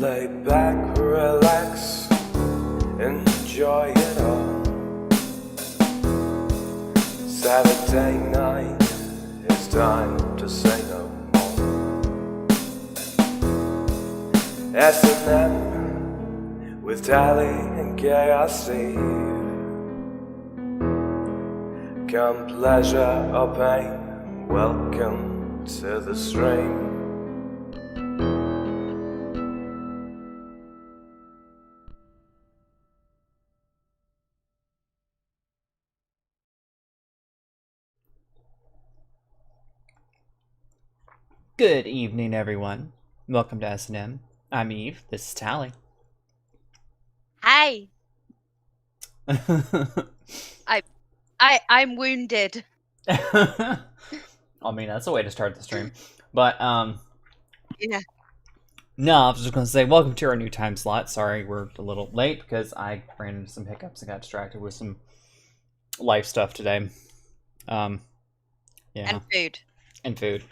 Lay back, relax, enjoy it all. Saturday night, it's time to say no more. S&M with Tally and KRC. Come pleasure or pain, welcome to the stream. Good evening, everyone. Welcome to S&M. I'm Eve. This is Tally. Hi. I'm wounded. I mean, that's a way to start the stream. But, Yeah. no, I was just going to say, welcome to our new time slot. Sorry, we're a little late because I ran into some hiccups and got distracted with some life stuff today. Yeah. And food. And food.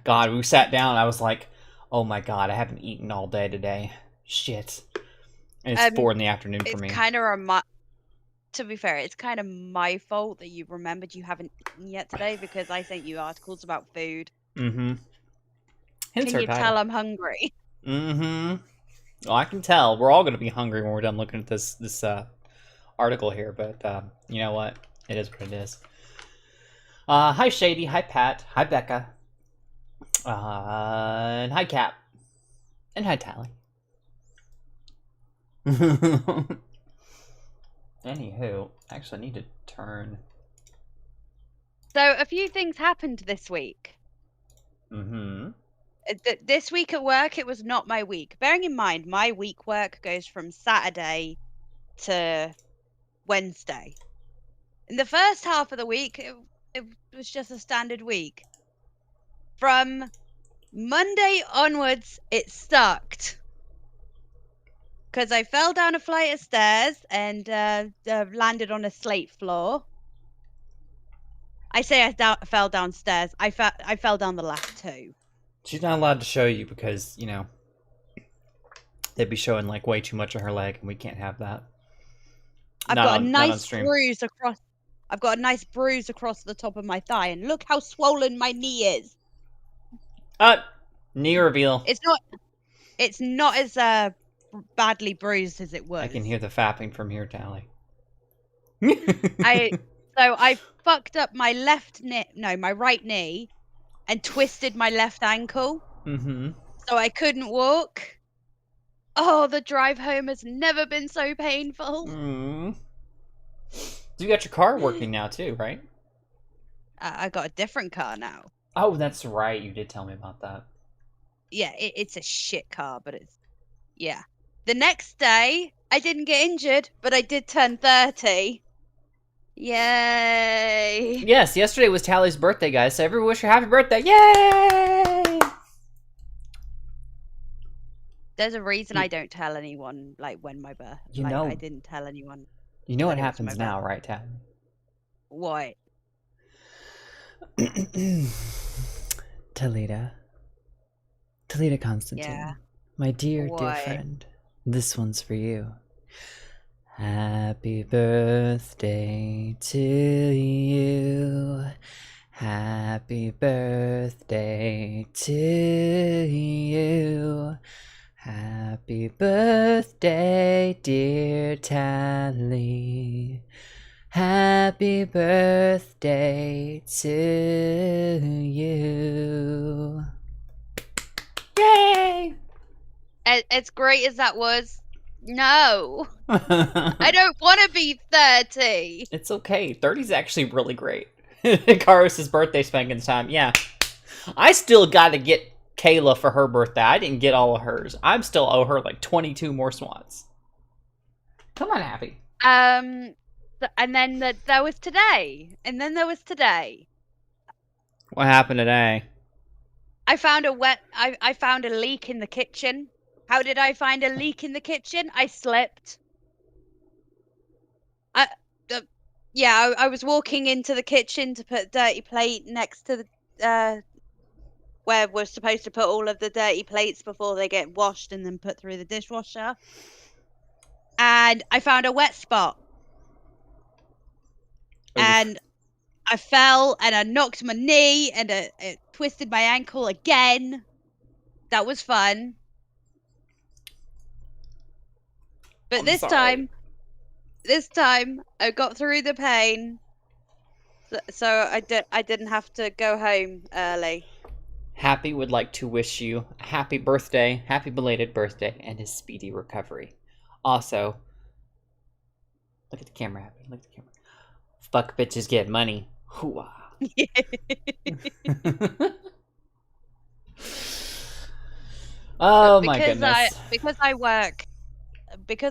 God, we sat down, I was like, oh my god, I haven't eaten all day today. Shit. And it's 4 in the afternoon for me. It's kind of to be fair, it's kind of my fault that you remembered you haven't eaten yet today because I sent you articles about food. Mm-hmm. Can you tell I'm hungry? Mm-hmm. Well, I can tell. We're all going to be hungry when we're done looking at this article here, but you know what? It is what it is. Hi Shady, hi Pat, hi Becca, and hi Cap, and hi Tally. Anywho, actually I need to turn. So a few things happened this week. Mm-hmm. This week at work, it was not my week. Bearing in mind, my week work goes from Saturday to Wednesday. In the first half of the week, it was just a standard week. From Monday onwards, it sucked. Because I fell down a flight of stairs and landed on a slate floor. I say I fell downstairs. I fell down the last two. She's not allowed to show you because, you know, they'd be showing like way too much of her leg, and we can't have that. I've got a nice bruise across. I've got a nice bruise across the top of my thigh, and look how swollen my knee is. Knee reveal. It's not as badly bruised as it was. I can hear the fapping from here, Tally. I fucked up my my right knee, and twisted my left ankle. Mm-hmm. So I couldn't walk. Oh, the drive home has never been so painful. Mm. You got your car working now too, right? I got a different car now. Oh, that's right. You did tell me about that. Yeah, it's a shit car, but yeah. The next day, I didn't get injured, but I did turn 30. Yay! Yes, yesterday was Tally's birthday, guys. So everyone wish her happy birthday. Yay! There's a reason I don't tell anyone, like, when my birthday. I didn't tell anyone. You know what happens now, right, Tally? What? Talita Constantine. Yeah. My dear friend. This one's for you. Happy birthday to you. Happy birthday to you. Happy birthday, dear Tally. Happy birthday to you. Yay! As great as that was, no. I don't want to be 30. It's okay. 30's actually really great. Karos' birthday spanking time. Yeah. I still got to get Kayla for her birthday. I didn't get all of hers. I still owe her like 22 more swats. Come on, Abby. And then there was today. And then there was today. What happened today? I found I found a leak in the kitchen. How did I find a leak in the kitchen? I slipped. I was walking into the kitchen to put a dirty plate next to the where we're supposed to put all of the dirty plates before they get washed and then put through the dishwasher. And I found a wet spot. Oof. And I fell and I knocked my knee and it twisted my ankle again. That was fun. But I'm this sorry. time I got through the pain. So I didn't have to go home early. Happy would like to wish you a happy birthday, happy belated birthday, and a speedy recovery. Also, look at the camera, Happy. Look at the camera. Fuck bitches get money. Hooah. Oh my goodness. Because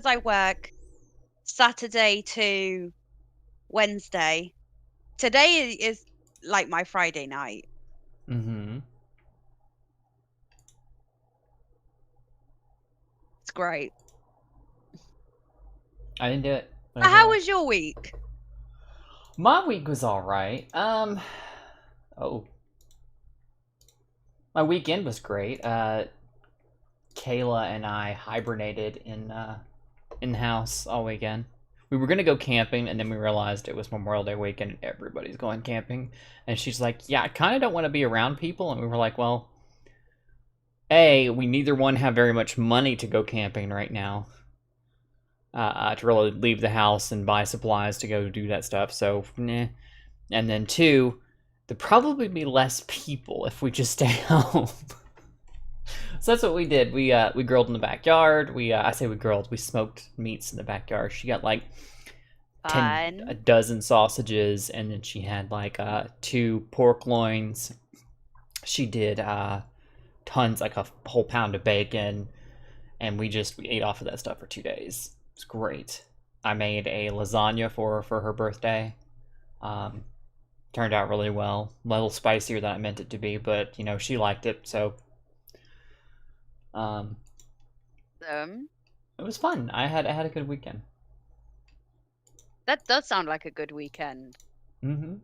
I work Saturday to Wednesday. Today is like my Friday night. Mm-hmm. It's great. I didn't do it. How was your week? My week was alright. Oh. My weekend was great. Kayla and I hibernated in the house all weekend. We were gonna go camping, and then we realized it was Memorial Day weekend and everybody's going camping. And she's like, yeah, I kind of don't want to be around people. And we were like, well, A, we neither one have very much money to go camping right now. To really leave the house and buy supplies to go do that stuff. So, nah. And then 2, there'd probably be less people if we just stay home. So that's what we did. We grilled in the backyard. I say we grilled. We smoked meats in the backyard. She got like a dozen sausages, and then she had like 2 pork loins. She did tons, like a whole pound of bacon, and we ate off of that stuff for 2 days. It was great. I made a lasagna for her birthday. Turned out really well. A little spicier than I meant it to be, but she liked it, so it was fun. I had a good weekend. That does sound like a good weekend. Mm-hmm.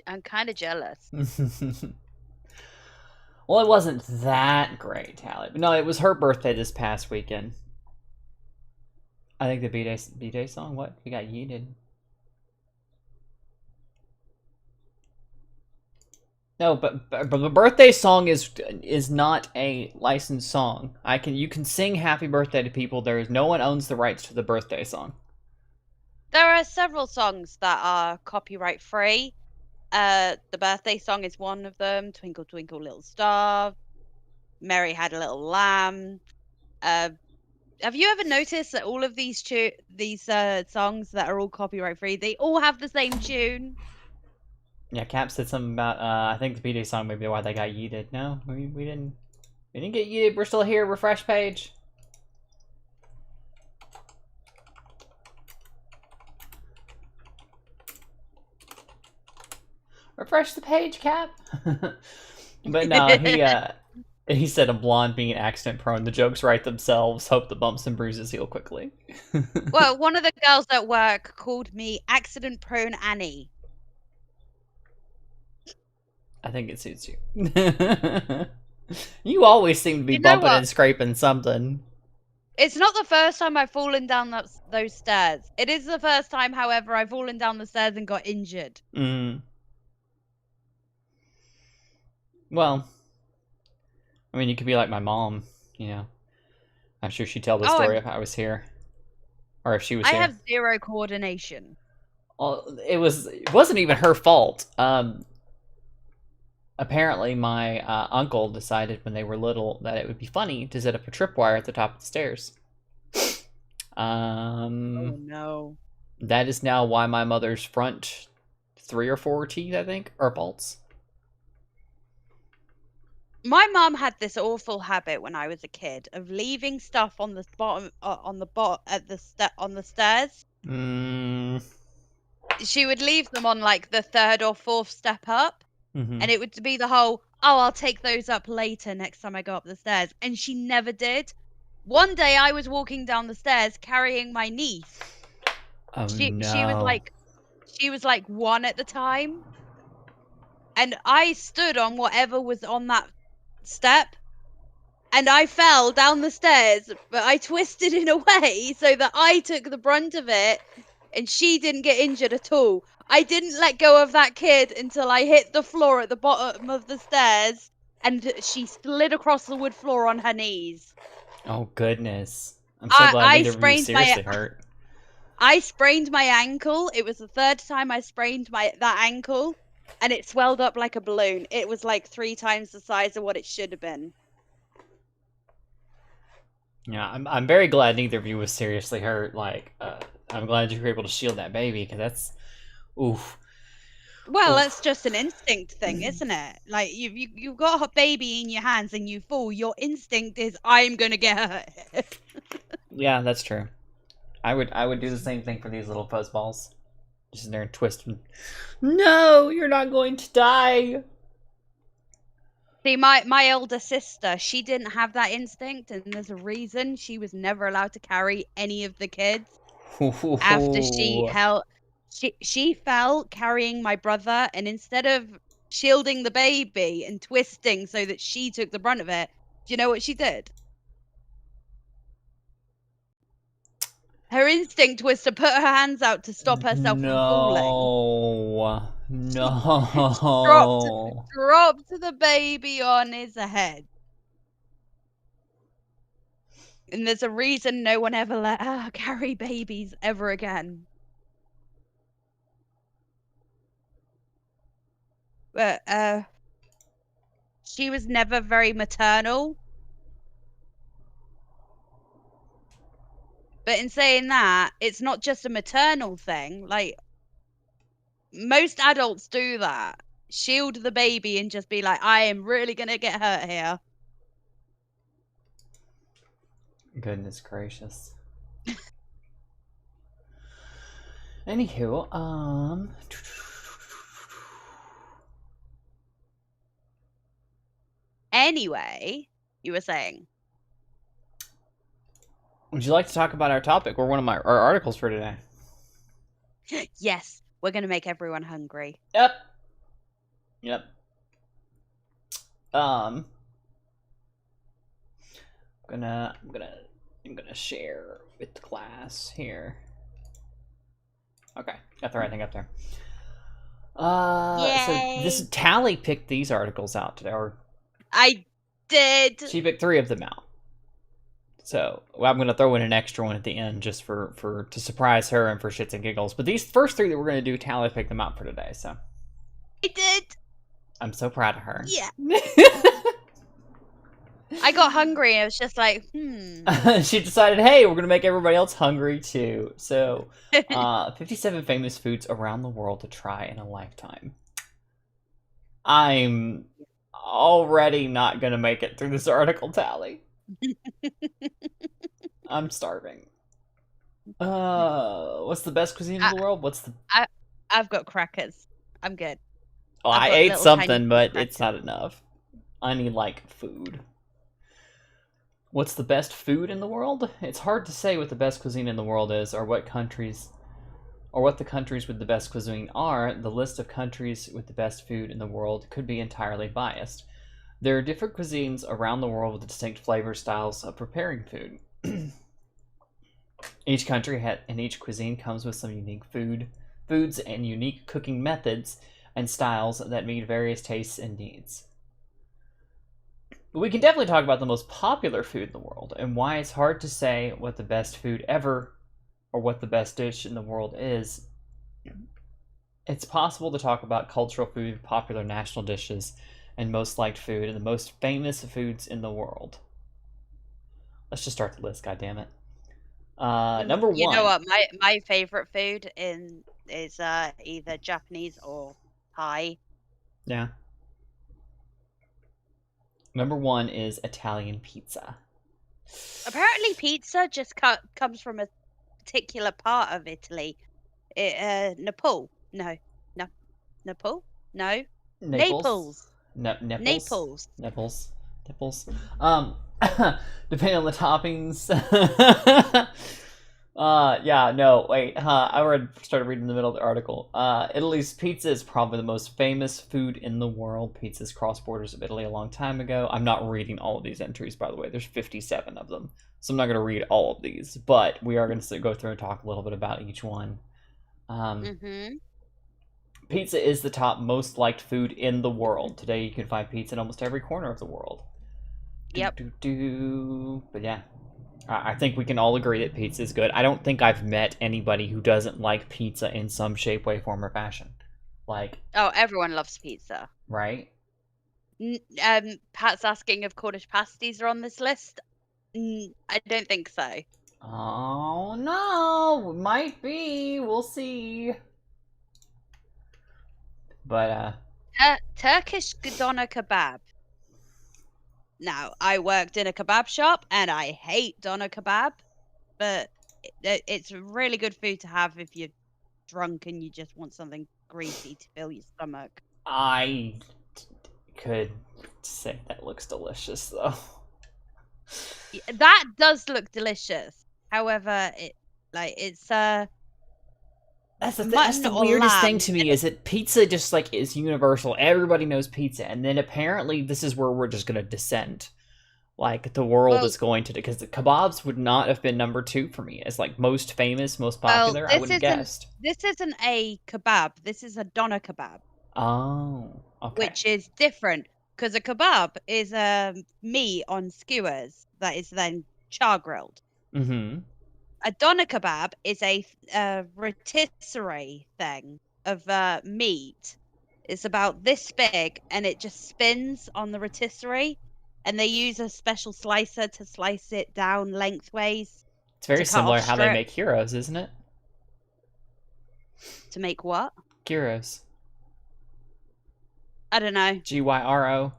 I'm kind of jealous. Well, it wasn't that great, Hallie. But no, it was her birthday this past weekend. I think the B-Day song, what? We got yeeted. No, but the birthday song is not a licensed song. You can sing happy birthday to people. No one owns the rights to the birthday song. There are several songs that are copyright free. The birthday song is one of them. Twinkle Twinkle Little Star. Mary Had a Little Lamb. Have you ever noticed that all of these songs that are all copyright free, they all have the same tune? Yeah, Cap said something about I think the B-Day song may be why they got yeeted. No, we didn't get yeeted. We're still here. Refresh page. Refresh the page, Cap. But no, he said a blonde being accident prone. The jokes write themselves. Hope the bumps and bruises heal quickly. Well, one of the girls at work called me accident prone Annie. I think it suits you. You always seem to be bumping and scraping something. It's not the first time I've fallen down those stairs. It is the first time, however, I've fallen down the stairs and got injured. Well, I mean, you could be like my mom, I'm sure she'd tell the story if I was here. Or if she was here. I have zero coordination. Well, it wasn't even her fault. Apparently, my uncle decided when they were little that it would be funny to set up a tripwire at the top of the stairs. Oh no. That is now why my mother's front 3 or 4 teeth, I think, are false. My mom had this awful habit when I was a kid of leaving stuff on the bottom, on the stairs. She would leave them on like the 3rd or 4th step up. Mm-hmm. And it would be the whole, I'll take those up later next time I go up the stairs. And she never did. One day I was walking down the stairs carrying my niece. Oh, she was like 1 at the time. And I stood on whatever was on that step, and I fell down the stairs, but I twisted in a way so that I took the brunt of it, and she didn't get injured at all. I didn't let go of that kid until I hit the floor at the bottom of the stairs, and she slid across the wood floor on her knees. Oh, goodness. I'm so glad neither of you was seriously hurt. I sprained my ankle. It was the third time I sprained that ankle, and it swelled up like a balloon. It was like 3 times the size of what it should have been. Yeah, I'm very glad neither of you was seriously hurt. Like, I'm glad you were able to shield that baby, because that's, oof. Well, Oof. that's just an instinct thing, isn't it? Like, you've got a baby in your hands and you fall. Your instinct is, I'm gonna get hurt. Yeah, that's true. I would do the same thing for these little fuzz balls. Just in there and twist them. No, you're not going to die. See, my older sister, she didn't have that instinct, and there's a reason she was never allowed to carry any of the kids. After she fell carrying my brother, and instead of shielding the baby and twisting so that she took the brunt of it, do you know what she did? Her instinct was to put her hands out to stop herself from falling. No. Dropped the baby on his head. And there's a reason no one ever let her carry babies ever again. But she was never very maternal. But in saying that, it's not just a maternal thing. Like, most adults do that. Shield the baby and just be like, I am really gonna get hurt here. Goodness gracious. Anywho, Anyway, you were saying. Would you like to talk about our topic or one of our articles for today? Yes, we're gonna make everyone hungry. Yep. I'm gonna share with the class here. Okay, got the right thing up there. So this Tally picked these articles out today, or I did. She picked 3 of them out. So I'm gonna throw in an extra one at the end just to surprise her and for shits and giggles. But these first 3 that we're gonna do, Tally picked them out for today. So I did. I'm so proud of her. Yeah. I got hungry and I was just like, She decided, hey, we're gonna make everybody else hungry too. So 57 famous foods around the world to try in a lifetime. I'm already not gonna make it through this article, Tally. I'm starving. What's the best cuisine in the world? I've got crackers. I'm good. Oh, I ate something, but it's not enough. I need, like, food. What's the best food in the world? It's hard to say what the best cuisine in the world is, or what the countries with the best cuisine are. The list of countries with the best food in the world could be entirely biased. There are different cuisines around the world with distinct flavor styles of preparing food. Each country and each cuisine comes with some unique foods and unique cooking methods and styles that meet various tastes and needs. But we can definitely talk about the most popular food in the world and why it's hard to say what the best food ever or what the best dish in the world is. It's possible to talk about cultural food, popular national dishes, and most liked food, and the most famous foods in the world. Let's just start the list, goddammit. Number 1. You know what? My favorite food is either Japanese or Thai. Yeah. Number 1 is Italian pizza. Apparently, pizza just comes from a particular part of Italy. Nepal? No. Nepal? No. Naples. Nipples. Depending on the toppings. Yeah, no, wait, started reading the middle of the article. Italy's pizza is probably the most famous food in the world. Pizzas crossed borders of Italy a long time ago. I'm not reading all of these entries, by the way. There's 57 of them, so I'm not going to read all of these, but we are going to go through and talk a little bit about each one. Mm-hmm. Pizza is the top most liked food in the world. Today, you can find pizza in almost every corner of the world. Yep. But yeah. I think we can all agree that pizza is good. I don't think I've met anybody who doesn't like pizza in some shape, way, form, or fashion. Like, Oh, everyone loves pizza. right? Pat's asking if Cornish pasties are on this list. I don't think so. Oh no, might be. We'll see. But Turkish doner kebab. Now, I worked in a kebab shop, and I hate doner kebab, but it's really good food to have if you're drunk and you just want something greasy to fill your stomach. I could say that looks delicious, though. That does look delicious. However, it's That's the mutton or weirdest thing lamb. to me is that pizza just like is universal. Everybody knows pizza, and then apparently this is where we're just going to descend. Like the world is going to, because the kebabs would not have been number 2 for me as like most famous, most popular. I wouldn't have guessed. This isn't a kebab. This is a doner kebab. Oh, okay. Which is different because a kebab is meat on skewers that is then char grilled. Mm-hmm. A doner kebab is a rotisserie thing of meat. It's about this big and it just spins on the rotisserie, and they use a special slicer to slice it down lengthways. It's very similar how they make gyros, isn't it? To make what? Gyros. I don't know. Gyro.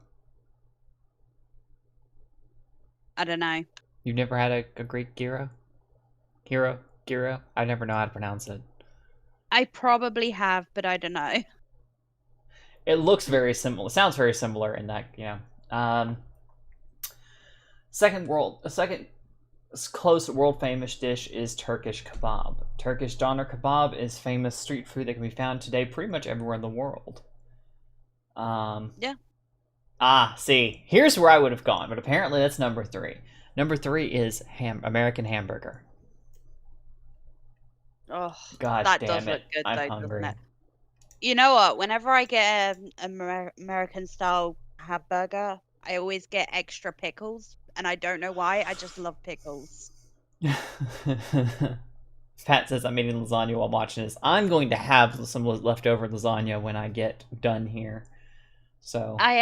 I don't know. You've never had a Greek gyro? Gyro? I never know how to pronounce it. I probably have, but I don't know. It looks very similar. It sounds very similar in that, you know. Second close world famous dish is Turkish kebab. Turkish doner kebab is famous street food that can be found today pretty much everywhere in the world. Yeah. See, here's where I would have gone, but apparently that's number 3. Number 3 is American hamburger. Oh, God that damn does it. look good, I'm though, hungry. doesn't it? You know what? Whenever I get an American style hamburger, I always get extra pickles, and I don't know why. I just love pickles. Pat says I'm eating lasagna while watching this. I'm going to have some leftover lasagna when I get done here. So I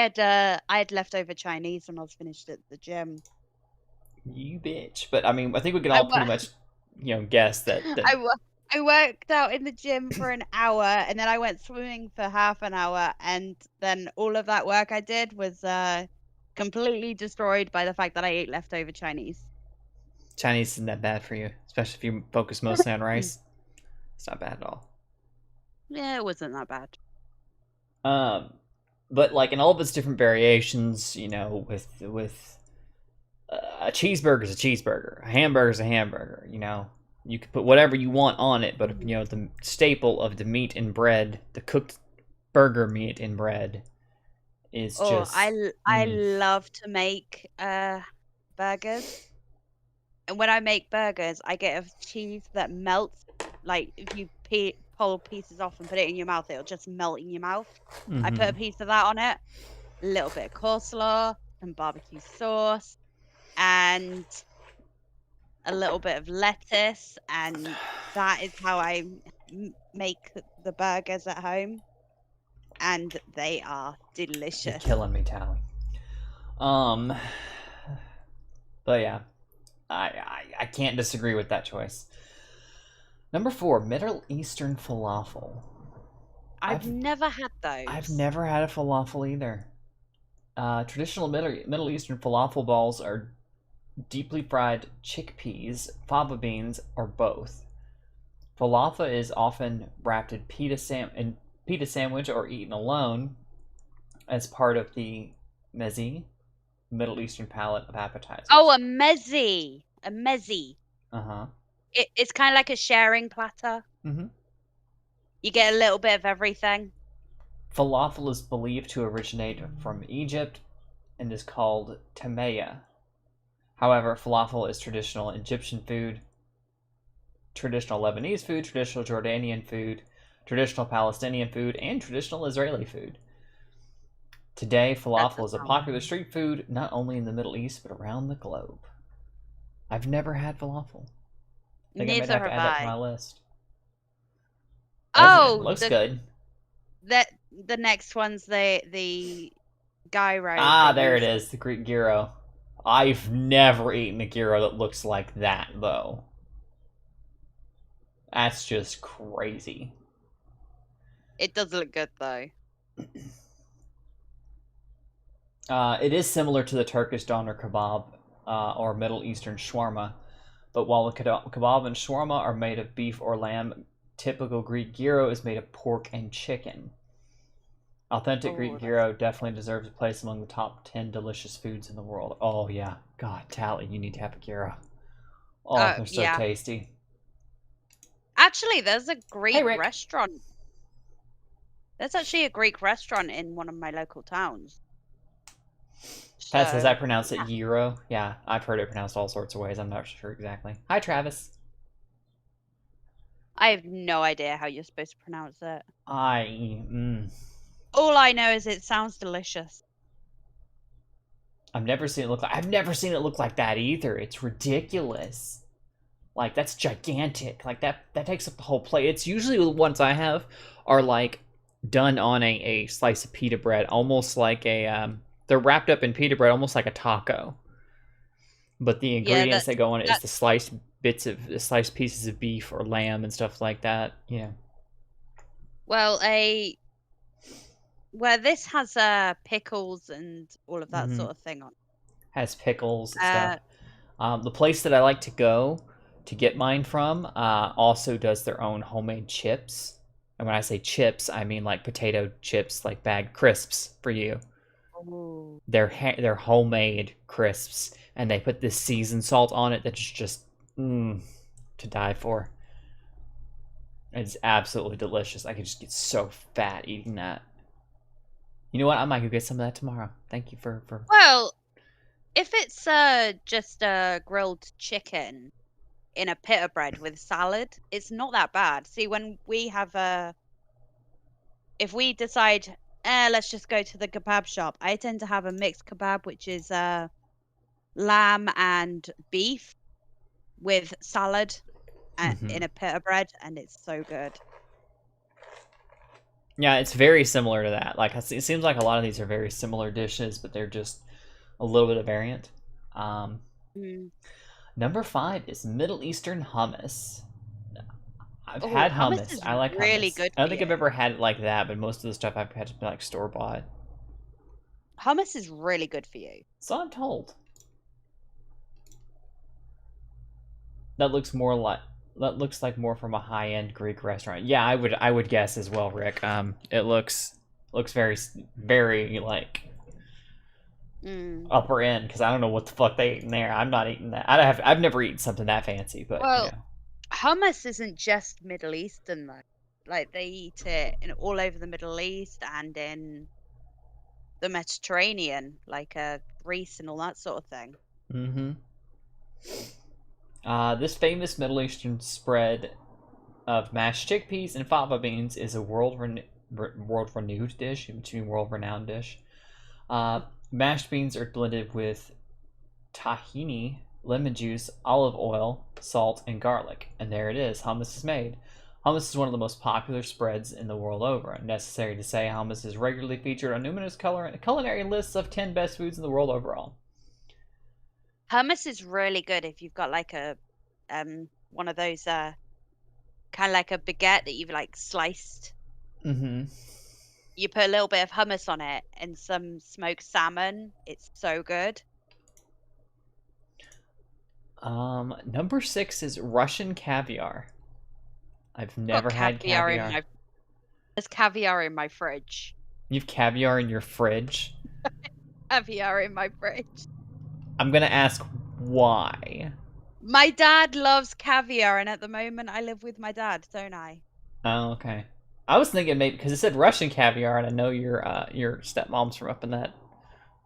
had leftover Chinese when I was finished at the gym. You bitch. But I mean, I think we can all pretty much, guess that. I worked out in the gym for an hour, and then I went swimming for half an hour, and then all of that work I did was completely destroyed by the fact that I ate leftover Chinese. Chinese isn't that bad for you, especially if you focus mostly on rice. It's not bad at all. Yeah, it wasn't that bad. But like in all of its different variations, with a cheeseburger is a cheeseburger, a hamburger is a hamburger. You can put whatever you want on it, but the staple of the meat and bread, the cooked burger meat and bread, is just. I love to make burgers, and when I make burgers, I get a cheese that melts. Like if you pull pieces off and put it in your mouth, it'll just melt in your mouth. Mm-hmm. I put a piece of that on it, a little bit of coleslaw and barbecue sauce, and a little bit of lettuce, and that is how I make the burgers at home, and they are delicious. You're killing me, Tally. But yeah, I can't disagree with that choice. Number 4, Middle Eastern falafel. I've never had those. I've never had a falafel either. Traditional Middle Eastern falafel balls are deeply fried chickpeas, fava beans, or both. Falafel is often wrapped in pita sandwich or eaten alone as part of the meze, Middle Eastern palette of appetizers. Oh, a meze. A meze. Uh-huh. It's kind of like a sharing platter. Mm-hmm. You get a little bit of everything. Falafel is believed to originate from Egypt and is called tameya. However, falafel is traditional Egyptian food, traditional Lebanese food, traditional Jordanian food, traditional Palestinian food, and traditional Israeli food. Today, falafel is a popular street food not only in the Middle East but around the globe. I've never had falafel. I think I might Neither have to have add that to my I. list. Oh, Looks good. the next one's the gyro. Ah, there it is, the Greek gyro. I've never eaten a gyro that looks like that, though. That's just crazy. It does look good, though. It is similar to the Turkish doner kebab or Middle Eastern shawarma, but while the kebab and shawarma are made of beef or lamb, typical Greek gyro is made of pork and chicken. Authentic Greek gyro definitely deserves a place among the top 10 delicious foods in the world. Oh, yeah. God, Tally, you need to have a gyro. Oh, they're so tasty. Actually, there's a Greek restaurant. There's actually a Greek restaurant in one of my local towns. That's as I pronounce it, gyro. Yeah, I've heard it pronounced all sorts of ways. I'm not sure exactly. Hi, Travis. I have no idea how you're supposed to pronounce it. All I know is it sounds delicious. I've never seen it look like that either. It's ridiculous. Like, that's gigantic. Like, that takes up the whole plate. It's usually the ones I have are like done on a slice of pita bread, almost like a they're wrapped up in pita bread, almost like a taco. But the ingredients that go on it is the sliced pieces of beef or lamb and stuff like that. Yeah. Well, where this has pickles and all of that sort of thing on. Has pickles and stuff. The place that I like to go to get mine from also does their own homemade chips. And when I say chips, I mean like potato chips, like bagged crisps for you. Ooh. They're homemade crisps, and they put this seasoned salt on it that's just to die for. It's absolutely delicious. I could just get so fat eating that. You know what? I might go get some of that tomorrow. Thank you for. Well, if it's just a grilled chicken in a pita bread with salad, it's not that bad. See, when we have if we decide, let's just go to the kebab shop, I tend to have a mixed kebab, which is lamb and beef with salad in a pita bread, and it's so good. Yeah, it's very similar to that. Like, it seems like a lot of these are very similar dishes, but they're just a little bit of variant. Number 5 is Middle Eastern hummus. I've had hummus. I like really hummus. Good I don't think I've ever had it like that, but most of the stuff I've had to be like store bought. Hummus is really good for you. So I'm told. That looks like more from a high-end Greek restaurant. Yeah, I would guess as well, Rick. It looks very very like upper end, because I don't know what the fuck they eat in there. I'm not eating that. I've never eaten something that fancy, but hummus isn't just Middle Eastern though. Like, they eat it all over the Middle East and in the Mediterranean, like Greece and all that sort of thing. This famous Middle Eastern spread of mashed chickpeas and fava beans is a world-renowned dish. Mashed beans are blended with tahini, lemon juice, olive oil, salt, and garlic. And there it is. Hummus is made. Hummus is one of the most popular spreads in the world over. Necessary to say, hummus is regularly featured on numerous culinary lists of 10 best foods in the world overall. Hummus is really good if you've got like a one of those kind of like a baguette that you've like sliced. You put a little bit of hummus on it and some smoked salmon. It's so good. Number 6 is Russian caviar. I've never had caviar. There's caviar in my fridge. You've caviar in your fridge? Caviar in my fridge. I'm gonna ask why. My dad loves caviar, and at the moment I live with my dad, don't I? Oh, okay. I was thinking maybe because it said Russian caviar, and I know your stepmom's from up in that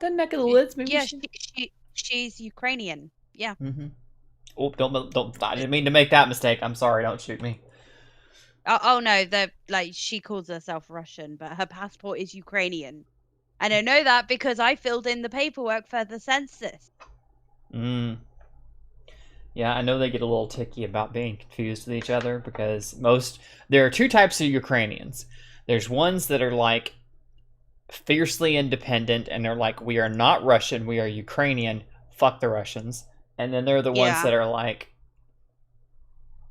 neck of the woods. Maybe Yeah, she. she's Ukrainian. Yeah. Mm-hmm. Oh, don't! I didn't mean to make that mistake. I'm sorry. Don't shoot me. Oh no, she calls herself Russian, but her passport is Ukrainian. And I know that because I filled in the paperwork for the census. Mm. Yeah, I know they get a little ticky about being confused with each other because there are two types of Ukrainians. There's ones that are like fiercely independent and they're like, we are not Russian, we are Ukrainian. Fuck the Russians. And then there are the ones Yeah. that are like,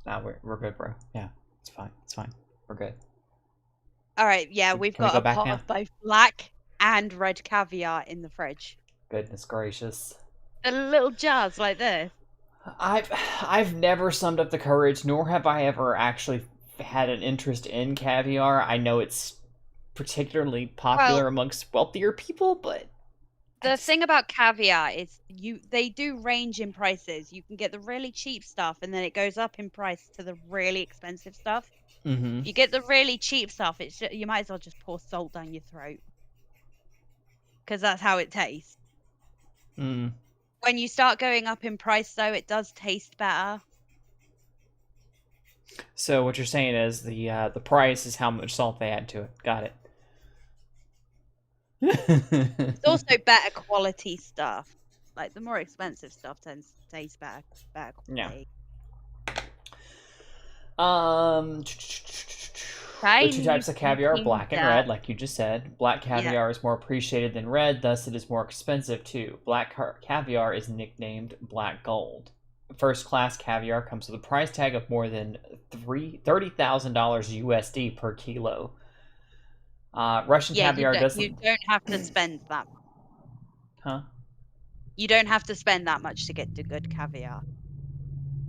nah, we're good, bro. Yeah, it's fine. It's fine. We're good. All right, yeah, we've Can we got go a back pot now? of both black and red caviar in the fridge. Goodness gracious. The little jars like this. I've never summed up the courage, nor have I ever actually had an interest in caviar. I know it's particularly popular Well, amongst wealthier people, but the thing about caviar is they do range in prices. You can get the really cheap stuff and then it goes up in price to the really expensive stuff. Mm-hmm. You get the really cheap stuff, you might as well just pour salt down your throat. Because that's how it tastes. Mm. When you start going up in price though, it does taste better. So what you're saying is the price is how much salt they add to it. Got it. It's also better quality stuff. Like the more expensive stuff tends to taste better quality. The two types of caviar, Peking black and duck. red, like you just said. Black caviar is more appreciated than red, thus it is more expensive too. Black caviar is nicknamed black gold. First class caviar comes with a price tag of more than $30,000 USD per kilo. Russian caviar doesn't. You don't have to spend that. Huh? You don't have to spend that much to get the good caviar.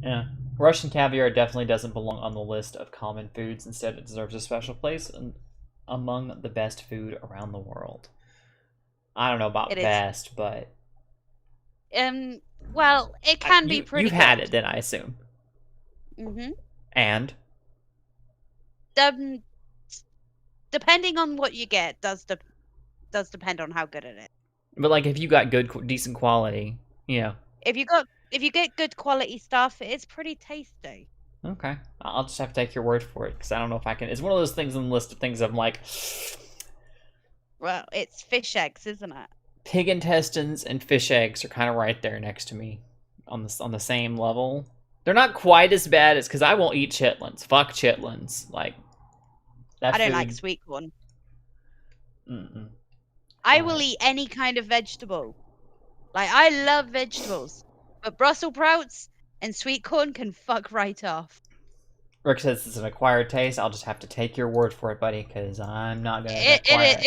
Yeah. Russian caviar definitely doesn't belong on the list of common foods. Instead, it deserves a special place among the best food around the world. I don't know about It is. best, but well, it can be pretty. You've had it, then I assume. Mm-hmm. And depending on what you get, does depend on how good it is. but like if you got good, decent quality, you know. If you get good quality stuff, it's pretty tasty. Okay, I'll just have to take your word for it because I don't know if I can. It's one of those things on the list of things I'm like. Well, it's fish eggs, isn't it? Pig intestines and fish eggs are kind of right there next to me, on the same level. They're not quite as bad as because I won't eat chitlins. Fuck chitlins. Like that. I don't food... like sweet corn. Mm-mm. I will eat any kind of vegetable. Like I love vegetables, but Brussels sprouts and sweet corn can fuck right off. Rick says it's an acquired taste. I'll just have to take your word for it, buddy, because I'm not gonna acquire it.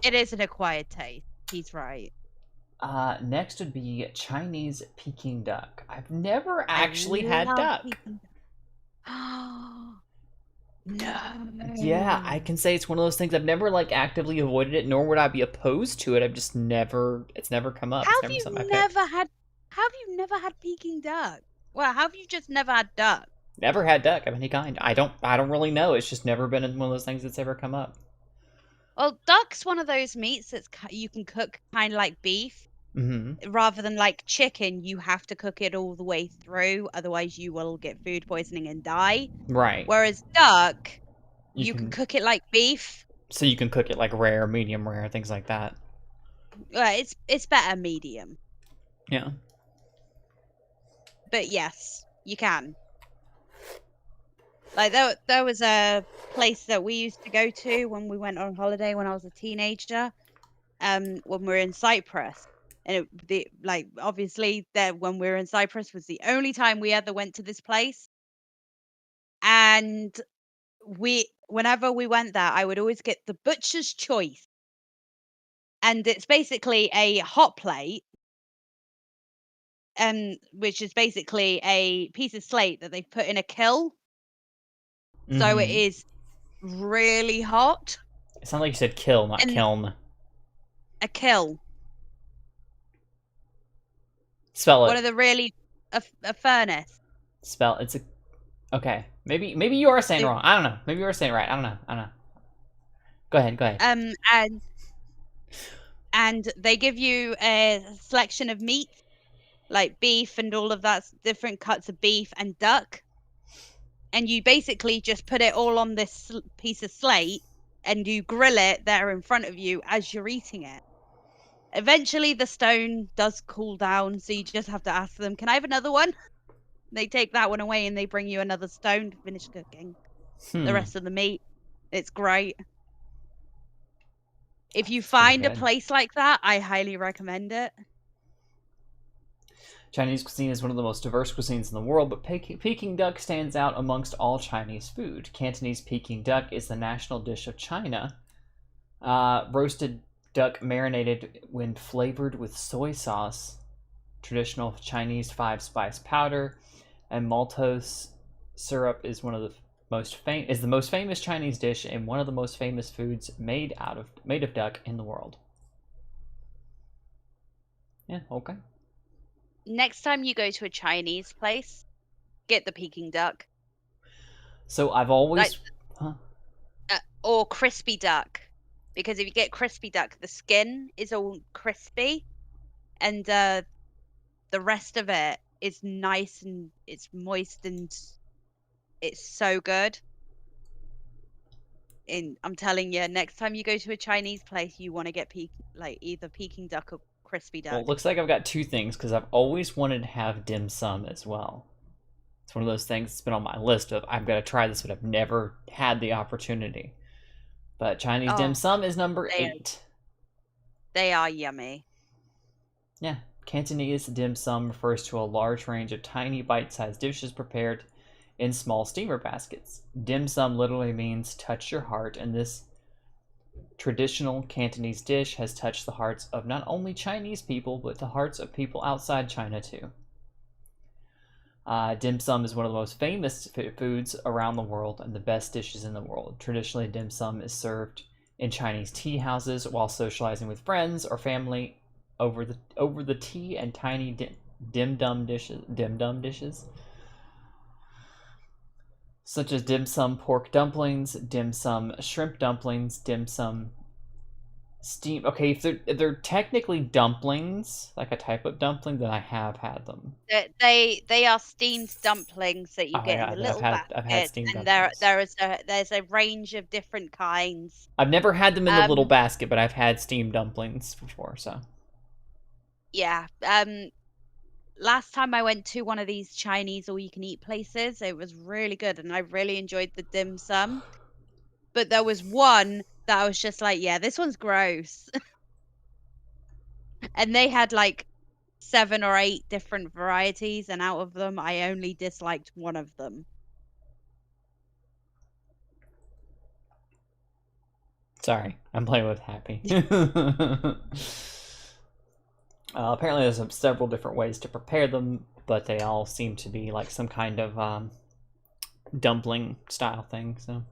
It is an acquired taste. He's right. Next would be Chinese Peking duck. I've never actually had duck. No. Yeah, I can say it's one of those things I've never like actively avoided it, nor would I be opposed to it. I've just never. It's never come up. Have you never had Peking duck? Well, have you just never had duck? Never had duck of any kind. I don't really know. It's just never been one of those things that's ever come up. Well, duck's one of those meats that's you can cook kind of like beef. Mm-hmm. Rather than like chicken, you have to cook it all the way through, otherwise you will get food poisoning and die. Right. Whereas duck, you can cook it like beef. So you can cook it like rare, medium rare, things like that. It's better medium. Yeah. But yes, you can. Like there was a place that we used to go to when we went on holiday when I was a teenager. When we were in Cyprus. And obviously when we were in Cyprus was the only time we ever went to this place. And whenever we went there, I would always get the butcher's choice. And it's basically a hot plate, which is basically a piece of slate that they put in a kiln. Mm-hmm. So it is really hot. It sounded like you said kill, not kiln. A kiln. Spell it. One of the really a furnace. Spell it's a okay. Maybe you are saying So- wrong. I don't know. Maybe you are saying right. I don't know. Go ahead. And they give you a selection of meat, like beef and all of that, different cuts of beef and duck. And you basically just put it all on this piece of slate and you grill it there in front of you as you're eating it. Eventually, the stone does cool down, so you just have to ask them, "Can I have another one?" They take that one away and they bring you another stone to finish cooking the rest of the meat. It's great. If you find a good. place like that, I highly recommend it. Chinese cuisine is one of the most diverse cuisines in the world, but Peking duck stands out amongst all Chinese food. Cantonese Peking duck is the national dish of China. Roasted duck marinated when flavored with soy sauce, traditional Chinese 5-spice powder, and maltose syrup is one of the the most famous Chinese dish and one of the most famous foods made of duck in the world. Yeah, okay. Next time you go to a Chinese place, get the Peking duck. So I've always or crispy duck, because if you get crispy duck, the skin is all crispy, and the rest of it is nice and it's moist and it's so good. And I'm telling you, next time you go to a Chinese place, you want to get either Peking duck or crispy duck. Well, it looks like I've got two things because I've always wanted to have dim sum as well. It's one of those things that's been on my list of I've got to try this, but I've never had the opportunity. But Chinese dim sum is number 8. They are yummy. Yeah. Cantonese dim sum refers to a large range of tiny bite-sized dishes prepared in small steamer baskets. Dim sum literally means touch your heart, and this traditional Cantonese dish has touched the hearts of not only Chinese people, but the hearts of people outside China too. Dim sum is one of the most famous foods around the world and the best dishes in the world. Traditionally, dim sum is served in Chinese tea houses while socializing with friends or family over the tea and tiny dim dum dishes, such as dim sum pork dumplings, dim sum shrimp dumplings, dim sum steam. Okay, if they're technically dumplings, like a type of dumpling, then I have had them. They are steamed dumplings that you get yeah, in the little I've had steamed and dumplings. there's a range of different kinds. I've never had them in the little basket, but I've had steamed dumplings before. So yeah. Last time I went to one of these Chinese all-you-can-eat places, it was really good, and I really enjoyed the dim sum. But there was one that I was just like, yeah, this one's gross. And they had like 7 or 8 different varieties, and out of them, I only disliked one of them. Sorry, I'm playing with Happy. Apparently, there's several different ways to prepare them, but they all seem to be like some kind of dumpling style thing. So,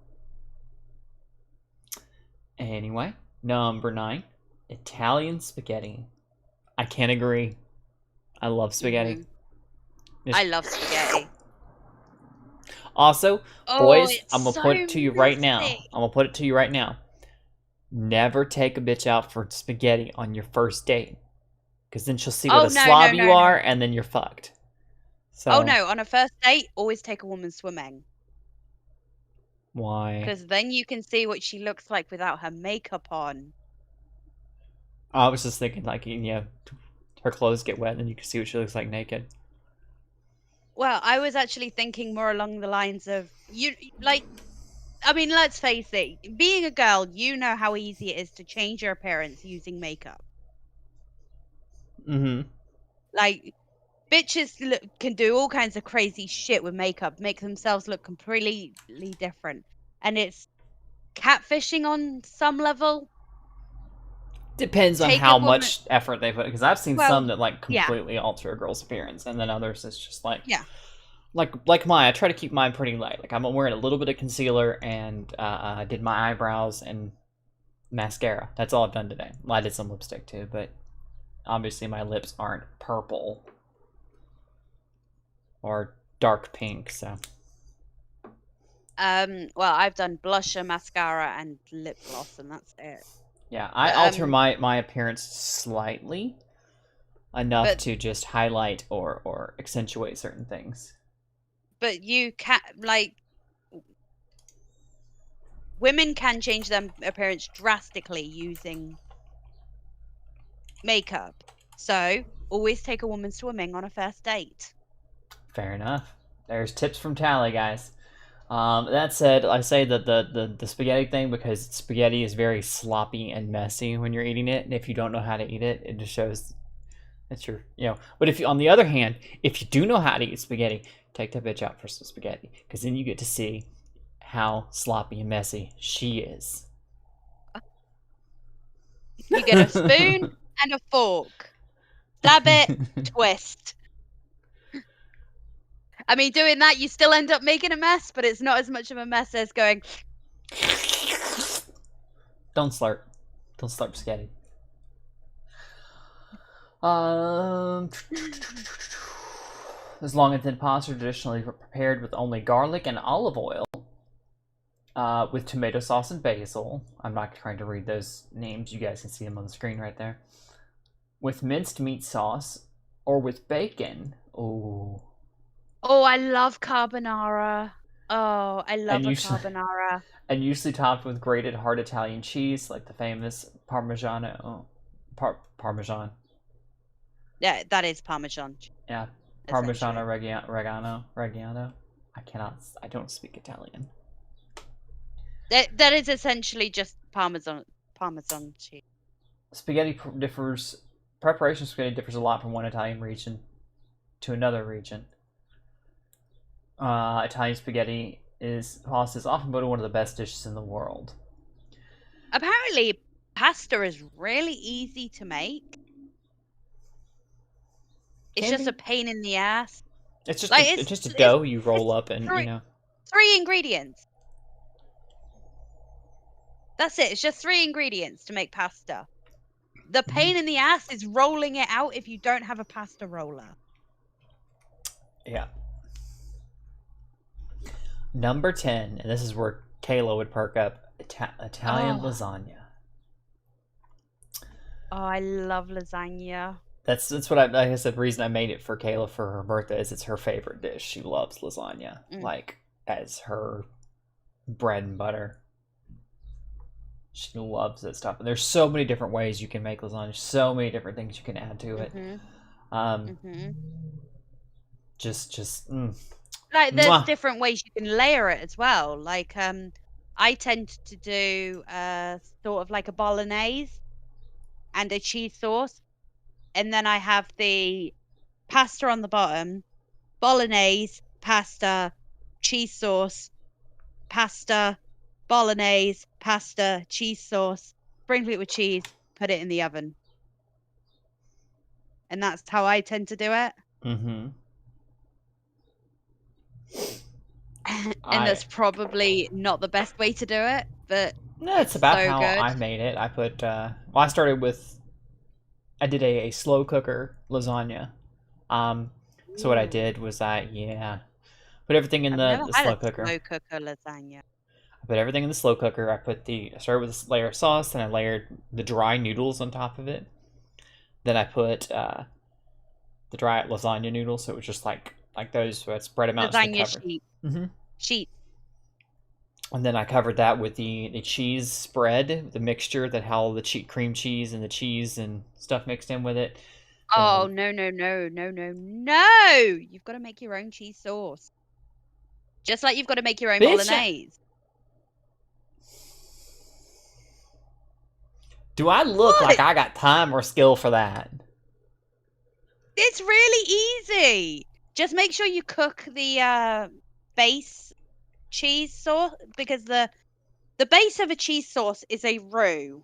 anyway, number 9, Italian spaghetti. I can't agree. I love spaghetti. I love spaghetti. Also, boys, I'm gonna put it to you right messy. now. Never take a bitch out for spaghetti on your first date, because then she'll see what a slob you are, and then you're fucked. So, oh no, on a first date, always take a woman swimming. Why? Because then you can see what she looks like without her makeup on. I was just thinking, like, her clothes get wet, and you can see what she looks like naked. Well, I was actually thinking more along the lines of I mean, let's face it, being a girl, you know how easy it is to change your appearance using makeup. Mm-hmm. Like, bitches can do all kinds of crazy shit with makeup, make themselves look completely different. And it's catfishing on some level. Depends on how much effort they put, because I've seen some that like completely alter a girl's appearance, and then others it's just like like mine. I try to keep mine pretty light. Like I'm wearing a little bit of concealer and I did my eyebrows and mascara. That's all I've done today. Well, I did some lipstick too, but obviously my lips aren't purple. or dark pink. So Well, I've done blusher, mascara, and lip gloss, and that's it. yeah, I But, alter my appearance slightly enough But- to just highlight or accentuate certain things. But you can women can change their appearance drastically using makeup. So always take a woman swimming on a first date. Fair enough. There's tips from Tally, guys. That said, I say that the spaghetti thing because spaghetti is very sloppy and messy when you're eating it, and if you don't know how to eat it, it just shows that you're, But if you, on the other hand, if you do know how to eat spaghetti, take that bitch out for some spaghetti, because then you get to see how sloppy and messy she is. You get a spoon and a fork. Stab it, twist. I mean, doing that, you still end up making a mess, but it's not as much of a mess as going. Don't slurp. Don't slurp spaghetti. This long and thin pasta are traditionally prepared with only garlic and olive oil, with tomato sauce and basil. I'm not trying to read those names. You guys can see them on the screen right there. With minced meat sauce or with bacon. Ooh. Oh, I love carbonara. Oh, I love And a usually- carbonara. And usually topped with grated hard Italian cheese, like the famous Parmigiano. Parmesan. Yeah, that is Parmesan. Yeah. Parmigiano Reggiano. I don't speak Italian. That is essentially just Parmesan cheese. Preparation of spaghetti differs a lot from one Italian region to another region. Italian spaghetti pasta is often voted one of the best dishes in the world. Apparently, pasta is really easy to make. It's Can just be. a pain in the ass. It's just Like, it's it's- just a it's- dough you roll up and three- 3 ingredients. That's it. It's just 3 ingredients to make pasta. The pain in the ass is rolling it out if you don't have a pasta roller. Yeah. Number 10, and this is where Kayla would perk up, Italian Oh. lasagna. Oh, I love lasagna. That's what like I said, the reason I made it for Kayla for her birthday is it's her favorite dish. She loves lasagna, like as her bread and butter. She loves that stuff. And there's so many different ways you can make lasagna, so many different things you can add to it. Like, there's Mwah. different ways you can layer it as well. Like, I tend to do sort of like a bolognese and a cheese sauce, and then I have the pasta on the bottom, bolognese, pasta, cheese sauce, pasta, bolognese, pasta, cheese sauce, sprinkle it with cheese, put it in the oven. And that's how I tend to do it. Mm-hmm. And that's probably not the best way to do it, but That's about so how good. I made it. I put I did a slow cooker lasagna. So what I did was put everything in I've the never had slow a cooker. slow cooker lasagna. I put everything in the slow cooker. I started with a layer of sauce, then I layered the dry noodles on top of it. Then I put the dry lasagna noodles, so it was just like those, so I spread them out. Lasagna cover. sheet. Mm-hmm. Sheet. And then I covered that with the cheese spread, the mixture that had all the cream cheese and the cheese and stuff mixed in with it. Oh, no. You've got to make your own cheese sauce. Just like you've got to make your own Bitch. bolognese. Do I look What? like I got time or skill for that? It's really easy. Just make sure you cook the base cheese sauce, because the base of a cheese sauce is a roux,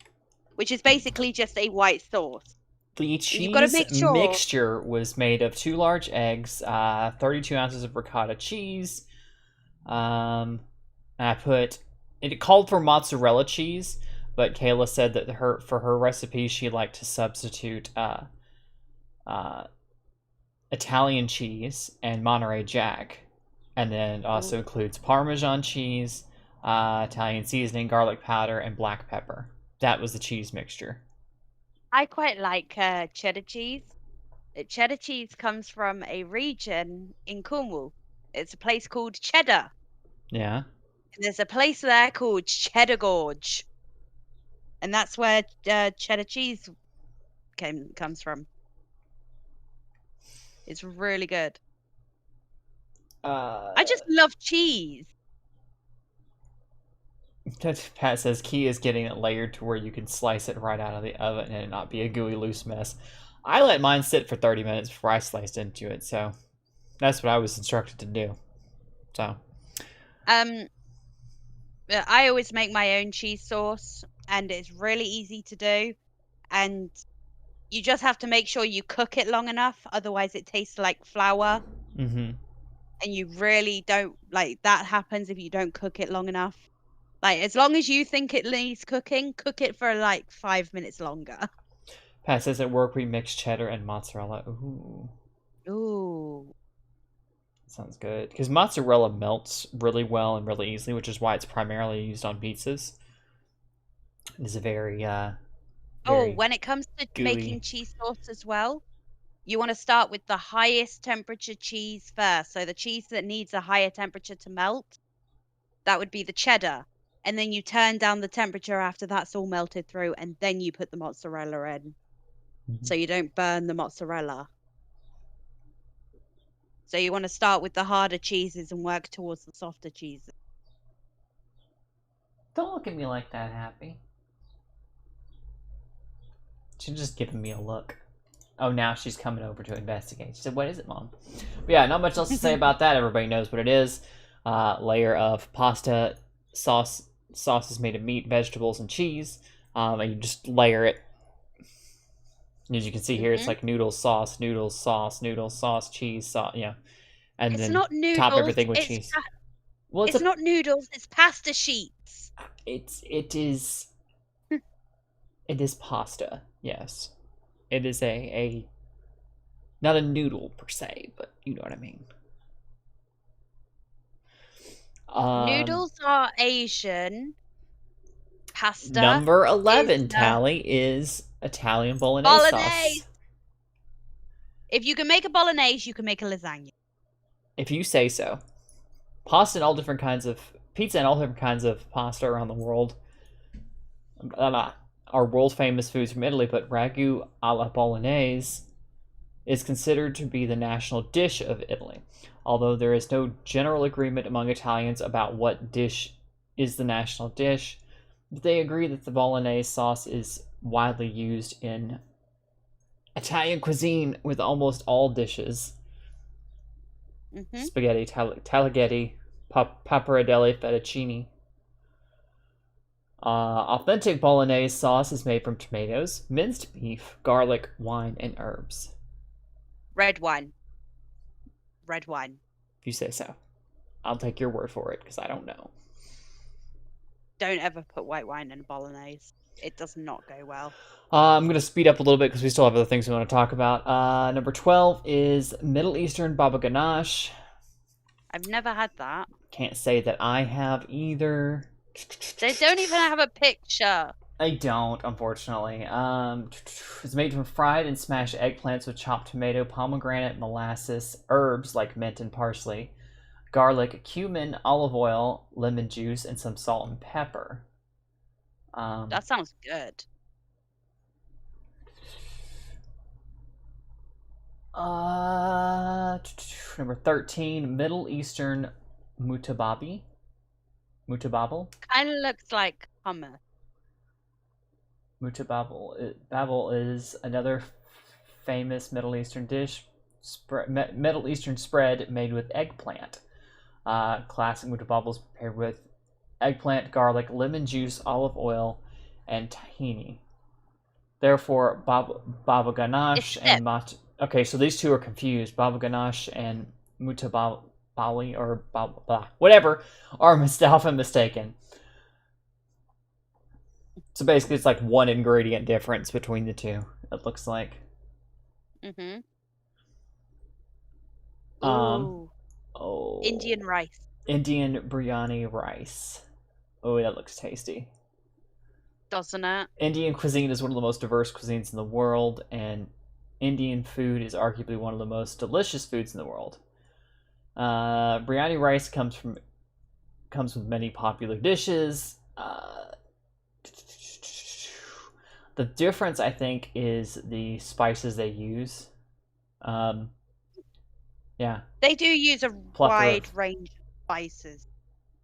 which is basically just a white sauce. The You've gotta cheese make sure- mixture was made of 2 large eggs, 32 ounces of ricotta cheese. And I put it called for mozzarella cheese, but Kayla said that for her recipe she liked to substitute Italian cheese, and Monterey Jack. And then it also includes Parmesan cheese, Italian seasoning, garlic powder, and black pepper. That was the cheese mixture. I quite like cheddar cheese. Cheddar cheese comes from a region in Cornwall. It's a place called Cheddar. Yeah. And there's a place there called Cheddar Gorge. And that's where cheddar cheese comes from. It's really good. I just love cheese. Pat says key is getting it layered to where you can slice it right out of the oven and it not be a gooey loose mess. I let mine sit for 30 minutes before I sliced into it, so that's what I was instructed to do. So I always make my own cheese sauce, and it's really easy to do. And you just have to make sure you cook it long enough, otherwise it tastes like flour. Mm-hmm. And you really don't like that happens if you don't cook it long enough. Like, as long as you think it needs cooking, cook it for like 5 minutes longer. Pat says at work we mix cheddar and mozzarella. Ooh. Sounds good. Because mozzarella melts really well and really easily, which is why it's primarily used on pizzas. It is a very when it comes to gooey. making cheese sauce as well, you want to start with the highest temperature cheese first. So the cheese that needs a higher temperature to melt, that would be the cheddar. And then you turn down the temperature after that's all melted through, and then you put the mozzarella in. So you don't burn the mozzarella. So you want to start with the harder cheeses and work towards the softer cheeses. Don't look at me like that, Happy. She's just giving me a look. Oh, now she's coming over to investigate. She said, "What is it, Mom?" But yeah, not much else to say about that. Everybody knows what it is. Layer of pasta sauce. Sauce is made of meat, vegetables, and cheese. And you just layer it. As you can see here, it's like noodles, sauce, cheese, sauce, yeah. And It's then not noodles, top everything with cheese. Well, it's not noodles, it's pasta sheets. It is pasta, yes. It is a not a noodle per se, but you know what I mean. Noodles are Asian. Pasta. Number 11 tally is Italian bolognese sauce. If you can make a bolognese, you can make a lasagna. If you say so. Pasta and all different kinds of pizza and all different kinds of pasta around the world are world famous foods from Italy, but ragu alla bolognese is considered to be the national dish of Italy. Although there is no general agreement among Italians about what dish is the national dish, they agree that the bolognese sauce is widely used in Italian cuisine with almost all dishes. Spaghetti, tagliatelle, pappardelle, fettuccine. Authentic bolognese sauce is made from tomatoes, minced beef, garlic, wine, and herbs. Red wine. Red wine. If you say so. I'll take your word for it, because I don't know. Don't ever put white wine in bolognese. It does not go well. I'm going to speed up a little bit because we still have other things we want to talk about. Number 12 is Middle Eastern baba ganoush. I've never had that. Can't say that I have either. They don't even have a picture. I don't, unfortunately. It's made from fried and smashed eggplants with chopped tomato, pomegranate, molasses, herbs like mint and parsley, garlic, cumin, olive oil, lemon juice, and some salt and pepper. That sounds good. Number 13, Middle Eastern mutababal. Kind of looks like hummus. Babel is another famous Middle Eastern dish, Middle Eastern spread made with eggplant. Classic mutababal is prepared with eggplant, garlic, lemon juice, olive oil, and tahini. Therefore, baba ganoush and okay, so these two are confused. Baba ganoush and mutabali or whatever are often mistaken. So basically, it's like one ingredient difference between the two. It looks like. Ooh, Oh, Indian rice. Indian biryani rice. Oh, that looks tasty. Doesn't it? Indian cuisine is one of the most diverse cuisines in the world, and Indian food is arguably one of the most delicious foods in the world. Biryani rice comes with many popular dishes. The difference, I think, is the spices they use. Yeah, They do use a wide range of spices.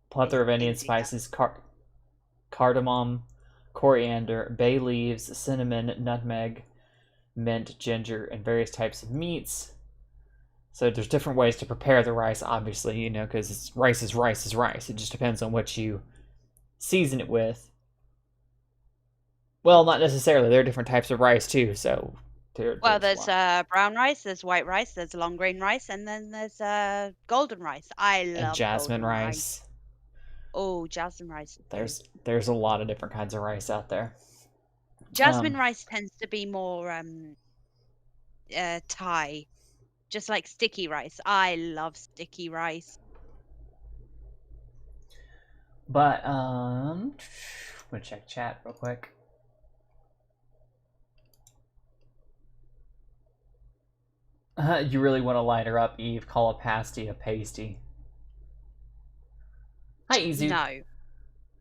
plethora of Indian India. spices: cardamom, coriander, bay leaves, cinnamon, nutmeg, mint, ginger, and various types of meats. So there's different ways to prepare the rice, obviously, because rice is rice is rice. It just depends on what you season it with. Well, not necessarily. There are different types of rice too. So Well, there's brown rice, there's white rice, there's long grain rice, and then there's golden rice. I love and jasmine golden rice. Oh, jasmine rice. There's a lot of different kinds of rice out there. Jasmine rice tends to be more Thai, just like sticky rice. I love sticky rice. But I'm gonna check chat real quick. You really want to light her up, Eve? Call a pasty a pasty. Hi, Izu. No.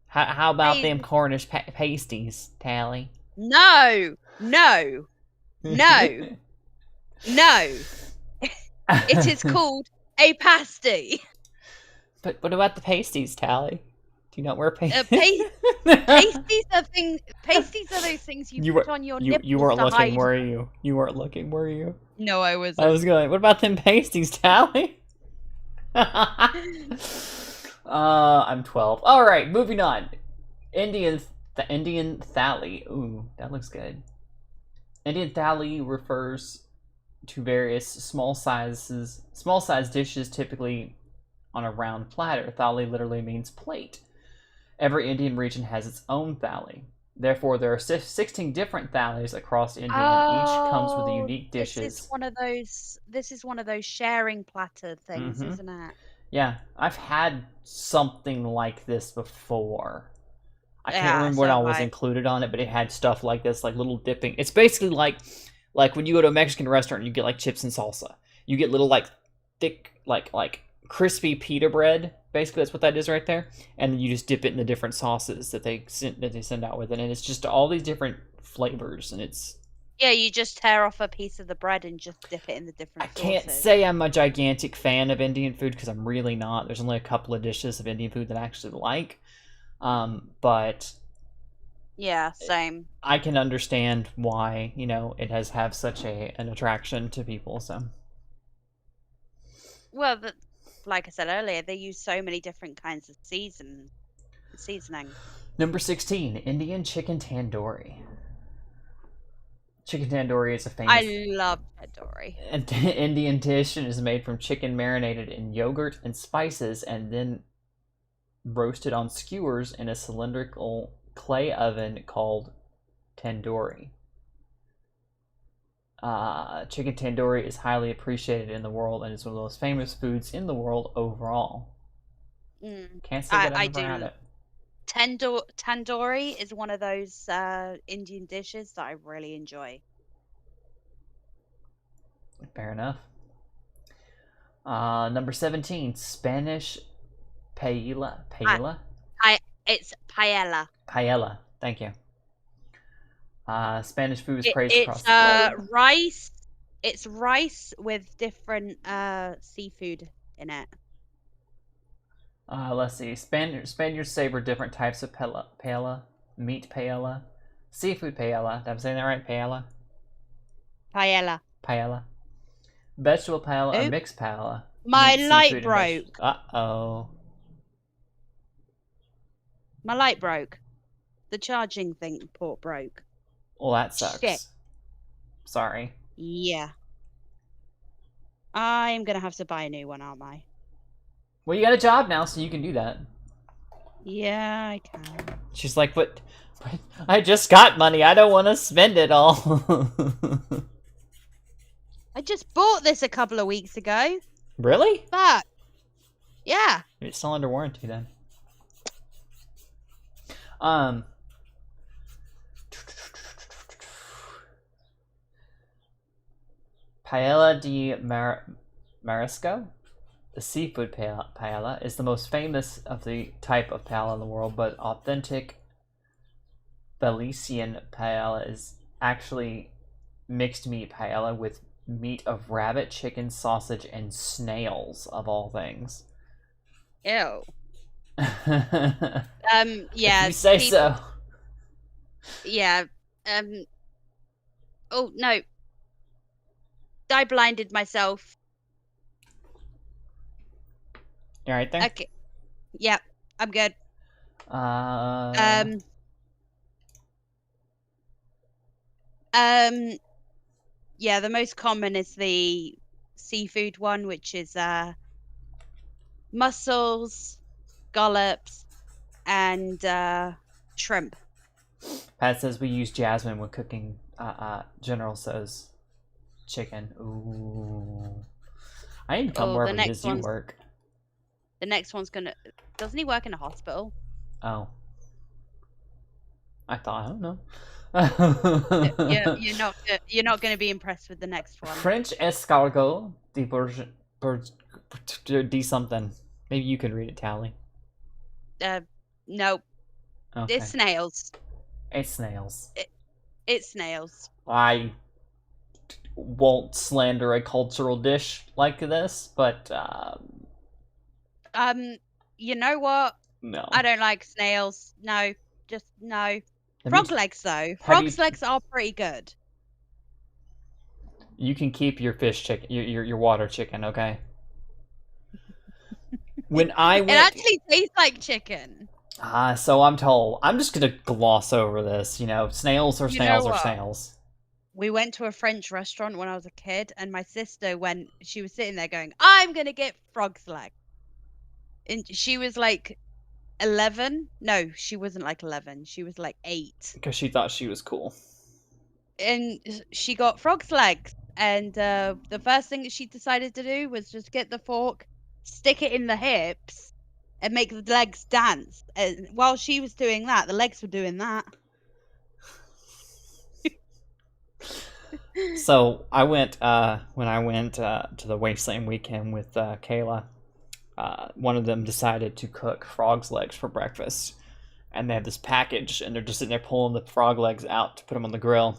How about them Cornish pasties, Tally? No. No. No. No. It is called a pasty. But what about the pasties, Tally? Do you not wear pasties? Pasties are those things you put on your nipples. You weren't to looking, hide. were you? You weren't looking, were you? No, I wasn't. I was going, what about them pasties, Tally? I'm 12. Alright, moving on. Indian thali. Ooh, that looks good. Indian thali refers to various small size dishes, typically on a round platter. Thali literally means plate. Every Indian region has its own thali. Therefore, there are 16 different thalis across India, and each comes with unique dishes. This is one of those sharing platter things, isn't it? Yeah, I've had something like this before. I can't remember what all was included on it, but it had stuff like this, like little dipping. It's basically like when you go to a Mexican restaurant and you get like chips and salsa. You get little like thick, like crispy pita bread. Basically, that's what that is right there. And then you just dip it in the different sauces that they send out with it, and it's just all these different flavors, and it's. Yeah, you just tear off a piece of the bread and just dip it in the different sauces. I can't say I'm a gigantic fan of Indian food because I'm really not. There's only a couple of dishes of Indian food that I actually like. But yeah, same. I can understand why, it has have such an attraction to people, so. Well, like I said earlier, they use so many different kinds of seasoning. Number 16, Indian chicken tandoori. Chicken tandoori is a famous... I love tandoori. An Indian dish and is made from chicken marinated in yogurt and spices and then roasted on skewers in a cylindrical clay oven called tandoori. Chicken tandoori is highly appreciated in the world and is one of the most famous foods in the world overall. Can't say that I've ever had it. Tandoori is one of those Indian dishes that I really enjoy. Fair enough. Number 17, Spanish paella. It's paella. Paella. Thank you. Spanish food is praised across the globe. Rice. It's rice with different seafood in it. Let's see. Spaniards savor different types of paella, meat paella, seafood paella. Am I saying that right? Paella. Paella. Vegetable paella or mixed paella. My light broke. Uh-oh. My light broke. The charging port broke. Well, that sucks. Shit. Sorry. Yeah. I'm gonna have to buy a new one, aren't I? Well, you got a job now, so you can do that. Yeah, I can. She's like, but I just got money. I don't want to spend it all. I just bought this a couple of weeks ago. Really? Fuck. Yeah. It's still under warranty then. Um. Paella di Marisco, the seafood paella, is the most famous of the type of paella in the world, but authentic Belizean paella is actually mixed meat paella with meat of rabbit, chicken, sausage, and snails, of all things. Ew. Yeah. Yeah. If you say people- so. Yeah. Oh no. I blinded myself. You right there? Okay. Yep. I'm good. Yeah, the most common is the seafood one, which is mussels, scallops, and shrimp. Pat says we use jasmine when cooking General Tso's chicken. Ooh. I need to come Oh, wherever the it next is you one's- work. The next one's gonna. Doesn't he work in a hospital? Oh. I don't know. Yeah, you're not gonna be impressed with the next one. French escargot de something. Maybe you can read it, Tally. No, Okay. it's snails. It's snails. It's snails. I won't slander a cultural dish like this, but You know what? no. I don't like snails. No, just no. Have Frog you- legs though. have Frog's you- legs are pretty good. You can keep your fish chicken, your water chicken, okay? When I It went, actually tastes like chicken. so I'm told. I'm just gonna gloss over this. You know, snails are You know snails are what? snails. We went to a French restaurant when I was a kid, and my sister went. She was sitting there going, "I'm gonna get frog's leg," and she was like 11. No, she wasn't like 11. She was like 8, Because she thought she was cool. and she got frog's legs. And the first thing that she decided to do was just get the fork, stick it in the hips, and make the legs dance. And while she was doing that, the legs were doing that. So I went when I went to the Wasteland weekend with Kayla. One of them decided to cook frog's legs for breakfast, and they have this package, and they're just sitting there pulling the frog legs out to put them on the grill,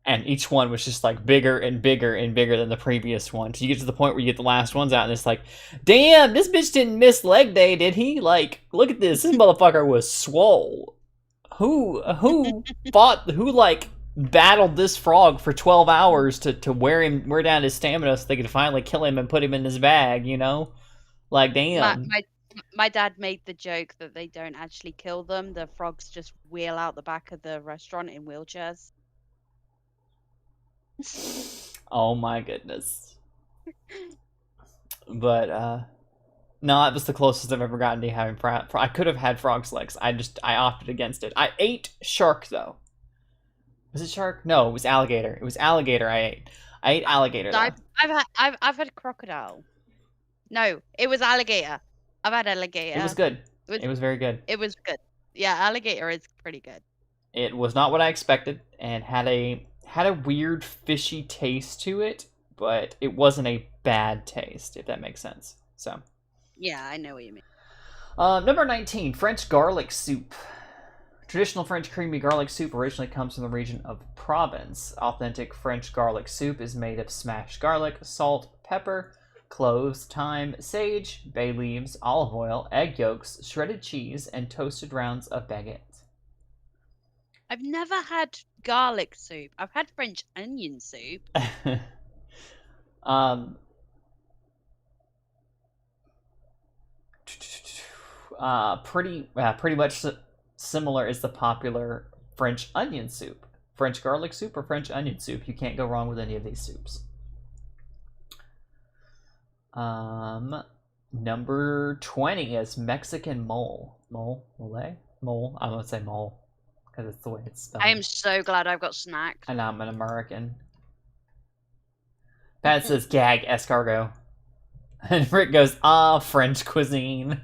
and each one was just like bigger and bigger and bigger than the previous one. So you get to the point where you get the last ones out, and it's like, damn, this bitch didn't miss leg day, did he? Like, look at this motherfucker was swole. Who battled this frog for 12 hours to wear down his stamina so they could finally kill him and put him in his bag, you know? Like, damn. My dad made the joke that they don't actually kill them. The frogs just wheel out the back of the restaurant in wheelchairs. Oh my goodness. But, no, that was the closest I've ever gotten to having I could have had frog's legs. I opted against it. I ate shark, though. Was it shark? No, it was alligator. It was alligator I ate. I ate alligator, though. I've had crocodile. No, it was alligator. I've had alligator. It was good. It was very good. It was good. Yeah, alligator is pretty good. It was not what I expected, and had a weird fishy taste to it, but it wasn't a bad taste, if that makes sense. So, Yeah, I know what you mean. number 19, French garlic soup. Traditional French creamy garlic soup originally comes from the region of Provence. Authentic French garlic soup is made of smashed garlic, salt, pepper, cloves, thyme, sage, bay leaves, olive oil, egg yolks, shredded cheese, and toasted rounds of baguette. I've never had garlic soup. I've had French onion soup. Pretty much similar is the popular French onion soup. French garlic soup or French onion soup. You can't go wrong with any of these soups. Number 20 is Mexican mole. Mole? I'm gonna say mole because it's the way it's spelled. I am so glad I've got snacks. And I'm an American. Pat says gag escargot. And Rick goes, ah, French cuisine.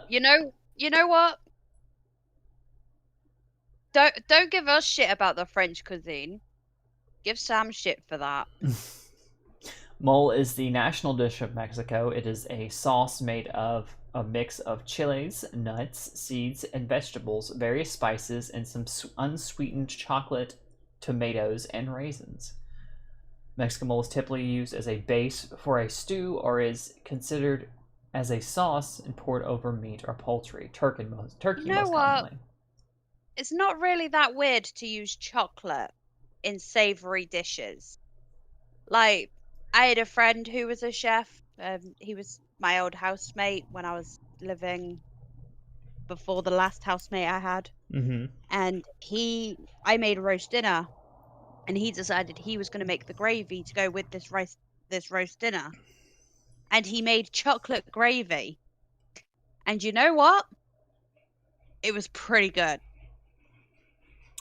You know what? Don't give us shit about the French cuisine. Give Sam shit for that. Mole is the national dish of Mexico. It is a sauce made of a mix of chiles, nuts, seeds, and vegetables, various spices, and some unsweetened chocolate, tomatoes, and raisins. Mexican mole is typically used as a base for a stew or is considered as a sauce and poured over meat or poultry. Turkey most commonly. It's not really that weird to use chocolate in savory dishes. Like, I had a friend who was a chef. He was my old housemate when I was living before the last housemate I had. Mm-hmm. And I made a roast dinner, and he decided he was going to make the gravy to go with this roast dinner. And he made chocolate gravy. And you know what? It was pretty good.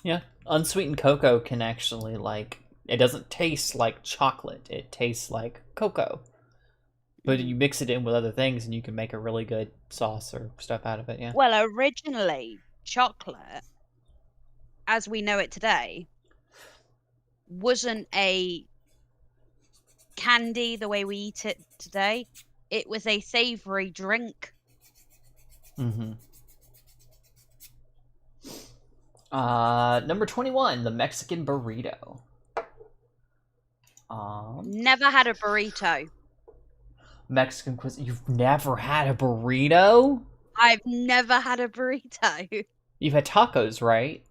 Yeah, unsweetened cocoa can actually, like, it doesn't taste like chocolate. It tastes like cocoa. But you mix it in with other things and you can make a really good sauce or stuff out of it, yeah. Well, originally, chocolate, as we know it today, wasn't a candy the way we eat it today. It was a savory drink. Mm-hmm. Number 21, the Mexican burrito. Never had a burrito. Mexican cuisine. You've never had a burrito? I've never had a burrito. You've had tacos, right?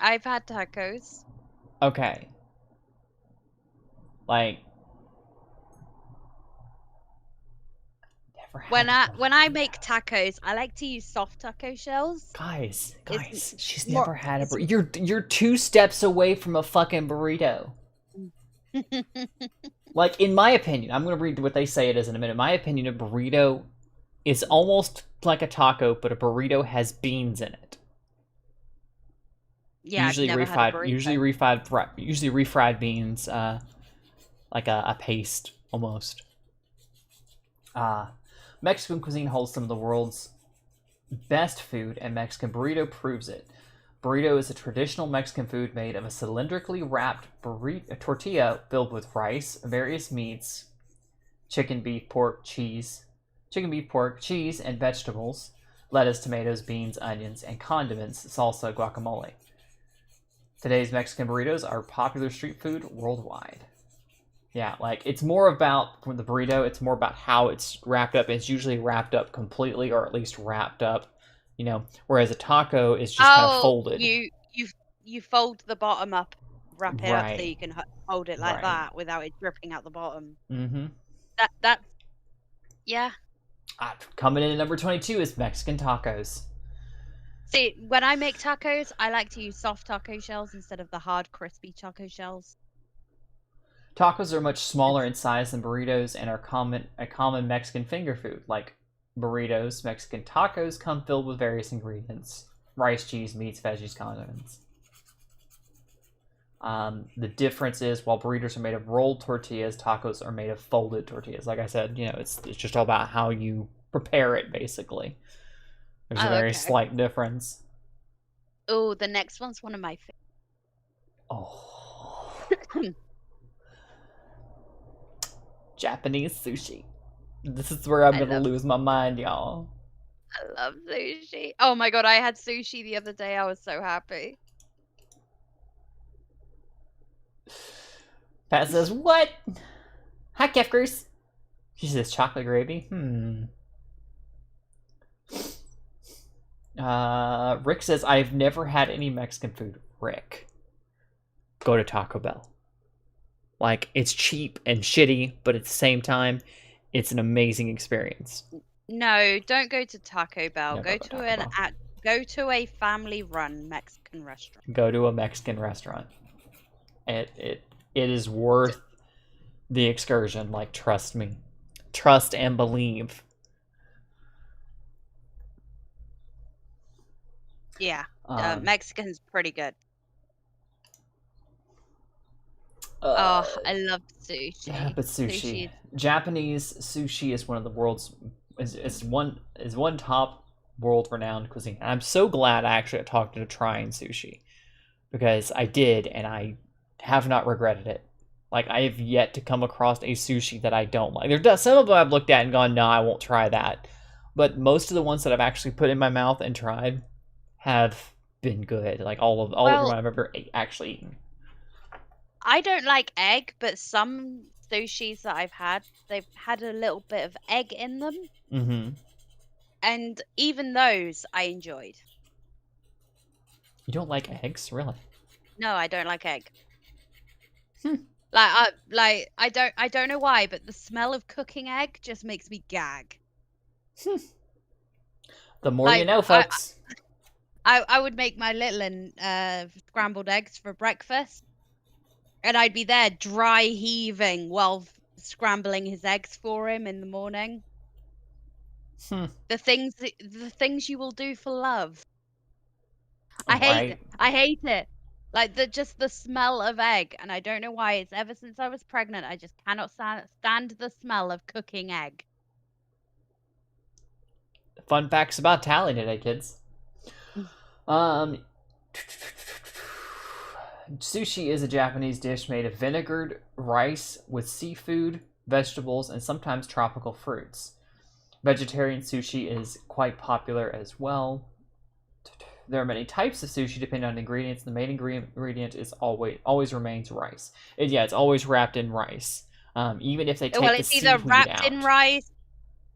I've had tacos. Okay. Like, never had When I make tacos, I like to use soft taco shells. Guys, she's more- never had a burrito. You're 2 steps away from a fucking burrito. Like, in my opinion, I'm going to read what they say it is in a minute. In my opinion, a burrito is almost like a taco, but a burrito has beans in it. Yeah, usually I've never had a burrito. usually refried beans, like a paste almost. Mexican cuisine holds some of the world's best food, and Mexican burrito proves it. Burrito is a traditional Mexican food made of a cylindrically wrapped tortilla filled with rice, various meats, chicken, beef, pork, cheese, and vegetables, lettuce, tomatoes, beans, onions, and condiments, salsa, guacamole. Today's Mexican burritos are popular street food worldwide. Yeah, like, it's more about, for the burrito, it's more about how it's wrapped up. It's usually wrapped up completely, or at least wrapped up, whereas a taco is just kind of folded. You fold the bottom up, wrap it up so Right. you can hold it like Right. that without it dripping out the bottom. Mm-hmm. Yeah. Coming in at number 22 is Mexican tacos. See, when I make tacos, I like to use soft taco shells instead of the hard, crispy taco shells. Tacos are much smaller in size than burritos and are a common Mexican finger food. Like burritos, Mexican tacos come filled with various ingredients: rice, cheese, meats, veggies, condiments. The difference is, while burritos are made of rolled tortillas, tacos are made of folded tortillas. Like I said, it's just all about how you prepare it, basically. There's a very slight difference. Oh, the next one's one of my favorites. Oh. Japanese sushi. This is where I'm gonna lose my mind, y'all. I love sushi. Oh my god, I had sushi the other day. I was so happy. Pat says, what? Hi, Kefkers. She says chocolate gravy. Rick says, I've never had any Mexican food. Rick, go to Taco Bell. Like, it's cheap and shitty, but at the same time, it's an amazing experience. No, don't go to Taco Bell. No, Go to a family-run Mexican restaurant. Go to a Mexican restaurant. It is worth the excursion. Like, trust me. Trust and believe. Yeah, Mexican's pretty good. I love sushi. Yeah, but sushi. is- Japanese sushi is one of the world's is one top world renowned cuisine. And I'm so glad I actually talked to trying sushi because I did, and I have not regretted it. Like I have yet to come across a sushi that I don't like. There's some of them I've looked at and gone, no, I won't try that. But most of the ones that I've actually put in my mouth and tried have been good. Like all of them I've ever actually eaten. I don't like egg, but some sushis that I've had, they've had a little bit of egg in them. Mm-hmm. And even those I enjoyed. You don't like eggs, really? No, I don't like egg. Hmm. I don't know why, but the smell of cooking egg just makes me gag. The more you know, folks. I would make my little scrambled eggs for breakfast, and I'd be there dry heaving while scrambling his eggs for him in the morning. The things you will do for love. I hate it. Like the smell of egg, and I don't know why. It's ever since I was pregnant, I just cannot stand the smell of cooking egg. Fun facts about Tally today, kids. Sushi is a Japanese dish made of vinegared rice with seafood, vegetables, and sometimes tropical fruits. Vegetarian sushi is quite popular as well. There are many types of sushi depending on ingredients. The main ingredient is always remains rice. It's always wrapped in rice. Even if they take the seafood out. Well, it's either wrapped in rice.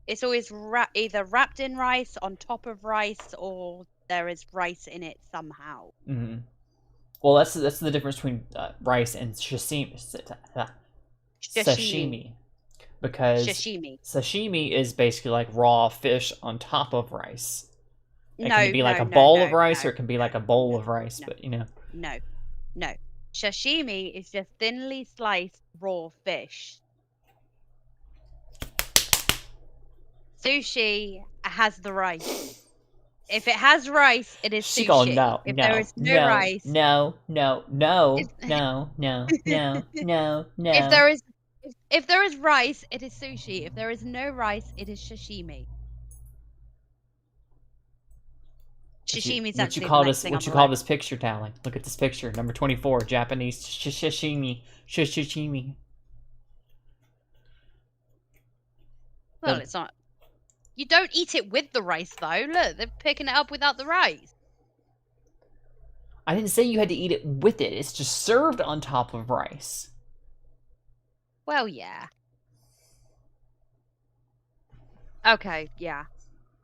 It's always either wrapped in rice, on top of rice, or there is rice in it somehow. Mm-hmm. Well, that's the difference between rice and sashimi. Because sashimi is basically like raw fish on top of rice. It can be like a ball of rice, or it can be like a bowl of rice, but you know. No. Sashimi is just thinly sliced raw fish. Sushi has the rice. If it has rice, it is sushi. If there is no rice, no. If there is rice, it is sushi. If there is no rice, it is sashimi. Sashimi is actually the next thing on the list. What you call this picture, Tally? Look at this picture, number 24, Japanese sashimi. Well, it's not. You don't eat it with the rice, though. Look, they're picking it up without the rice. I didn't say you had to eat it with it. It's just served on top of rice. Well, yeah. Okay, yeah.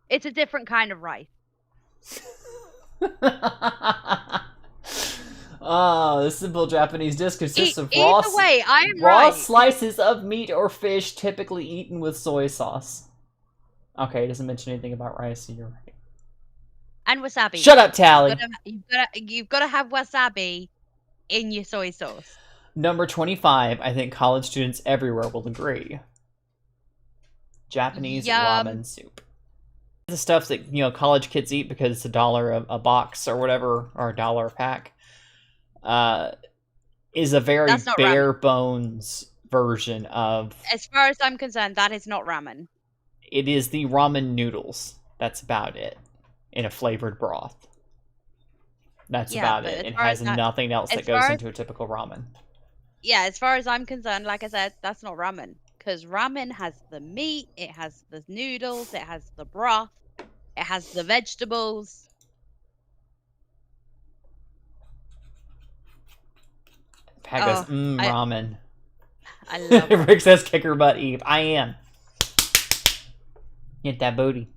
It's a different kind of rice. This simple Japanese dish consists of raw slices of meat or fish, typically eaten with soy sauce. Okay, it doesn't mention anything about rice, so you're right. And wasabi. Shut up, Tally. You've got to have wasabi in your soy sauce. Number 25, I think college students everywhere will agree. Japanese ramen soup. The stuff that, college kids eat because it's $1 a box or whatever, or $1 a pack, is a very bare bones version of... As far as I'm concerned, that is not ramen. It is the ramen noodles. That's about it. In a flavored broth. That's about it. It has nothing else that goes into a typical ramen. Yeah, as far as I'm concerned, like I said, that's not ramen. Because ramen has the meat, it has the noodles, it has the broth, it has the vegetables. Pat goes, ramen. I love it. Rick says, kick her butt, Eve. I am. Get that booty.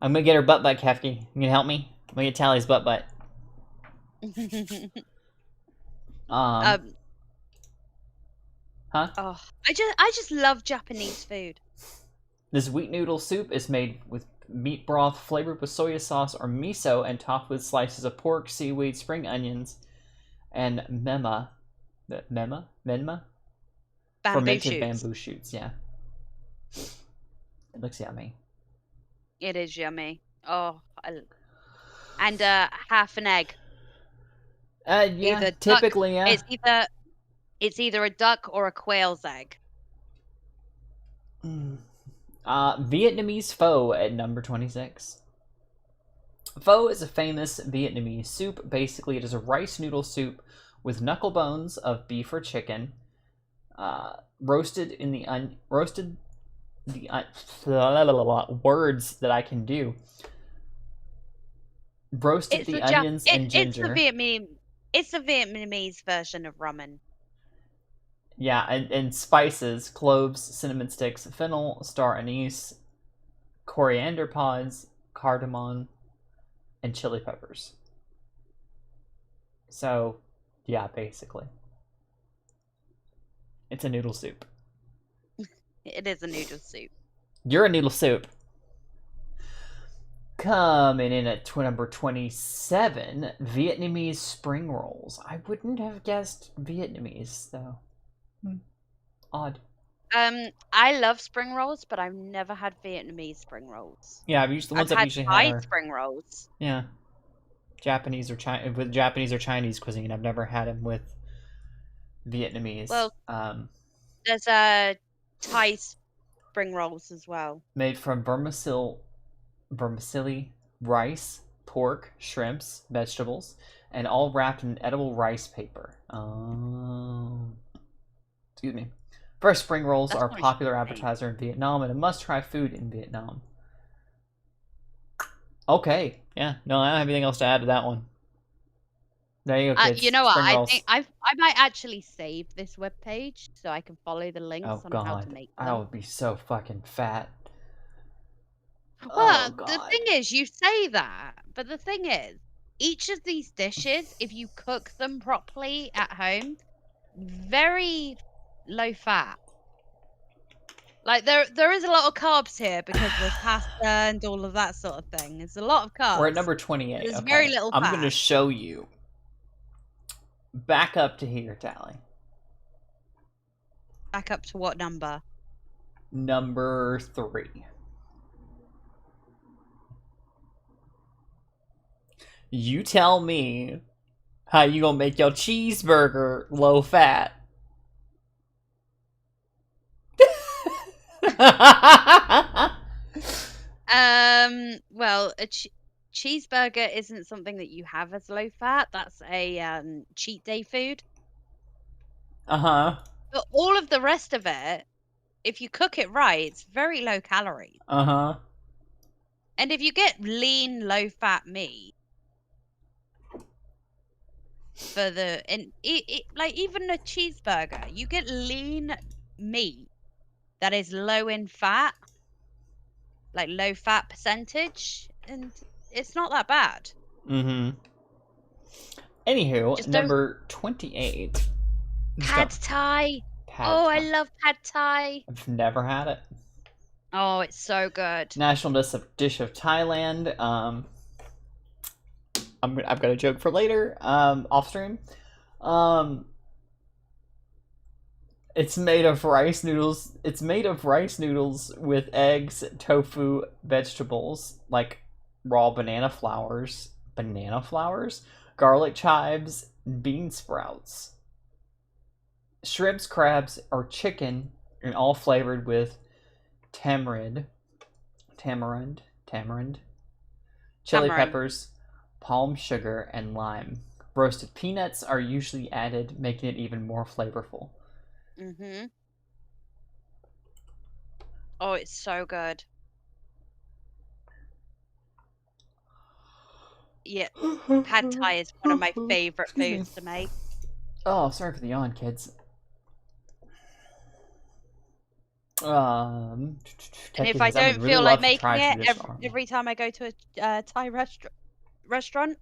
I'm gonna get her butt, Kefki. You can help me? I'm gonna get Tally's butt. Huh? Oh, I just love Japanese food. This wheat noodle soup is made with meat broth flavored with soy sauce or miso and topped with slices of pork, seaweed, spring onions, and menma? Fermented bamboo shoots, yeah. It looks yummy. It is yummy. Oh, and half an egg. Yeah, Either duck. typically, yeah. It's either a duck or a quail's egg. Vietnamese pho at number 26. Pho is a famous Vietnamese soup. Basically, it is a rice noodle soup with knuckle bones of beef or chicken, roasted words that I can do. Roasted the onions and ginger. It's the Vietnamese version of ramen. Yeah, and spices, cloves, cinnamon sticks, fennel, star anise, coriander pods, cardamom, and chili peppers. So, yeah, basically. It's a noodle soup. It is a noodle soup. You're a noodle soup. Coming in at number 27, Vietnamese spring rolls. I wouldn't have guessed Vietnamese, though. Odd. I love spring rolls, but I've never had Vietnamese spring rolls. Yeah, the ones I've usually had had are spring rolls. Yeah, Japanese or Chinese cuisine. I've never had them with Vietnamese. Well, there's Thai spring rolls as well. Made from vermicelli, rice, pork, shrimps, vegetables, and all wrapped in edible rice paper. Excuse me. Fresh spring rolls are a popular appetizer in Vietnam and a must-try food in Vietnam. Okay, yeah, no, I don't have anything else to add to that one. There you go, kids. You know what? I think I might actually save this webpage so I can follow the links on how to make them. I would be so fucking fat. Well, the thing is, you say that, but the thing is, each of these dishes, if you cook them properly at home, very low fat. Like there is a lot of carbs here because there's pasta and all of that sort of thing. It's a lot of carbs. We're at number 28. There's very little fat. I'm going to show you. Back up to here, Tally. Back up to what number? Number 3. You tell me how you gonna make your cheeseburger low fat. Well, a cheeseburger isn't something that you have as low fat. That's a cheat day food. Uh-huh. But all of the rest of it, if you cook it right, it's very low calorie. Uh-huh. And if you get lean, low fat meat for like even a cheeseburger, you get lean meat that is low in fat, like low fat percentage, and it's not that bad. Mm-hmm. Anywho, number 28. Pad Thai. I love Pad Thai. I've never had it. Oh, it's so good. National dish of Thailand. I've got a joke for later. Off stream. It's made of rice noodles. It's made of rice noodles with eggs, tofu, vegetables like raw banana flowers, garlic chives, bean sprouts, shrimps, crabs, or chicken, and all flavored with tamarind, chili peppers, palm sugar, and lime. Roasted peanuts are usually added, making it even more flavorful. Mm-hmm. Oh, it's so good. Yeah, Pad Thai is one of my favorite foods to make. Oh, sorry for the yawn, kids. And if I don't feel like making it, every time I go to a Thai restaurant,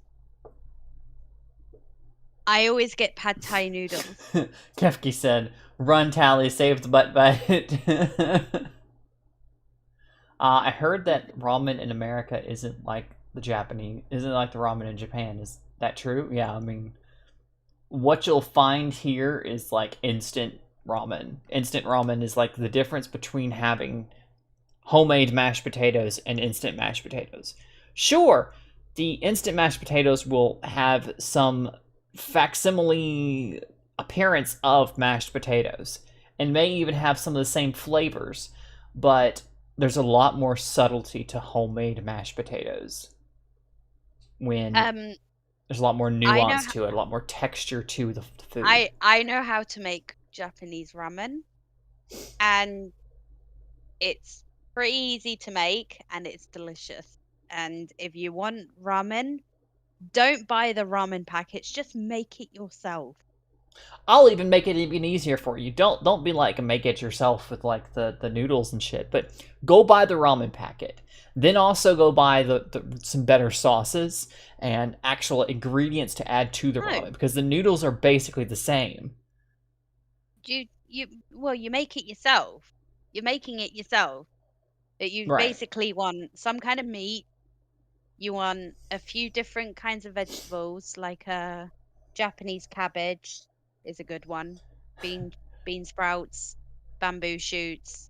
I always get Pad Thai noodles. Kefki said, "Run, Tally, save the butt bite." I heard that ramen in America isn't like the ramen in Japan. Is that true? Yeah, I mean, what you'll find here is like instant ramen. Instant ramen is like the difference between having homemade mashed potatoes and instant mashed potatoes. Sure, the instant mashed potatoes will have some facsimile appearance of mashed potatoes and may even have some of the same flavors, but there's a lot more subtlety to homemade mashed potatoes when there's a lot more nuance to it, a lot more texture to the food. I know how to make Japanese ramen, and it's pretty easy to make and it's delicious. And if you want ramen, don't buy the ramen packets, just make it yourself. I'll even make it even easier for you. Don't be like make it yourself with like the noodles and shit, but go buy the ramen packet. Then also go buy some better sauces and actual ingredients to add to the ramen, because the noodles are basically the same. You make it yourself. You're making it yourself. You Right. basically want some kind of meat. You want a few different kinds of vegetables, like Japanese cabbage is a good one. Bean sprouts, bamboo shoots.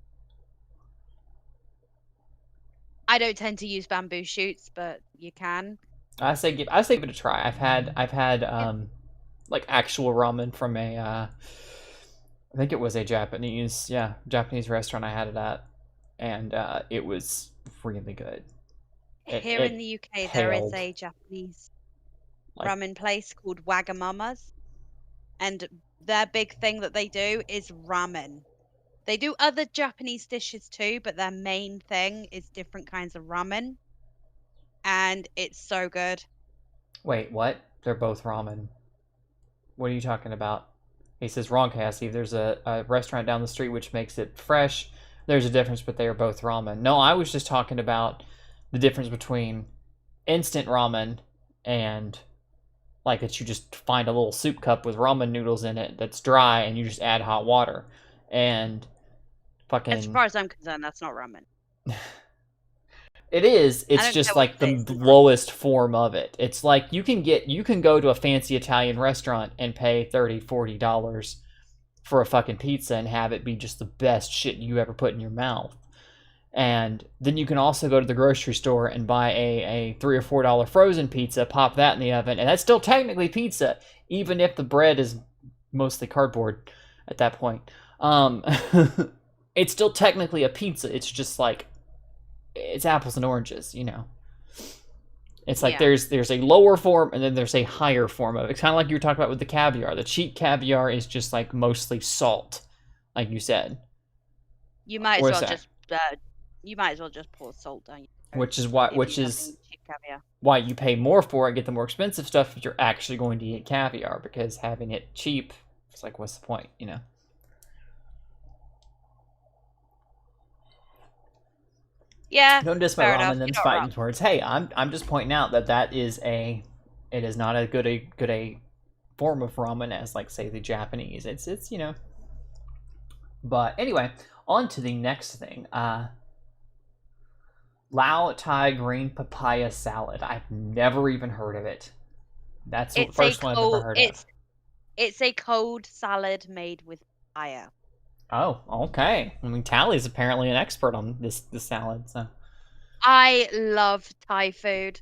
I don't tend to use bamboo shoots, but you can. I say give it a try. I've had like actual ramen from a I think it was a Japanese restaurant I had it at, and it was really good. Here in the UK, there is a Japanese ramen place called Wagamama's, and their big thing that they do is ramen. They do other Japanese dishes too, but their main thing is different kinds of ramen, and it's so good. Wait, what? They're both ramen. What are you talking about? He says, wrong, Cassie. There's a restaurant down the street which makes it fresh. There's a difference, but they are both ramen. No, I was just talking about the difference between instant ramen and like that you just find a little soup cup with ramen noodles in it that's dry and you just add hot water. And fucking... As far as I'm concerned, that's not ramen. It is. It's just like the lowest form of it. It's like you can go to a fancy Italian restaurant and pay $30-$40 for a fucking pizza and have it be just the best shit you ever put in your mouth. And then you can also go to the grocery store and buy a $3 or $4 frozen pizza, pop that in the oven, and that's still technically pizza, even if the bread is mostly cardboard at that point. It's still technically a pizza. It's just like it's apples and oranges, you know. It's like there's a lower form and then there's a higher form of it. It's kind of like you were talking about with the caviar. The cheap caviar is just like mostly salt, like you said. You might as well just pour salt down your throat. Which is why you pay more for it, get the more expensive stuff if you're actually going to eat caviar, because having it cheap, it's like, what's the point, you know? Yeah. Don't diss my ramen, then fighting towards. Hey, I'm just pointing out that it is not as good a form of ramen as like say the Japanese. It's you know. But anyway, on to the next thing. Lao Thai green papaya salad. I've never even heard of it. That's the first one I've ever heard of. It's a cold salad made with papaya. Oh, okay. I mean, Tally's apparently an expert on this salad, so. I love Thai food.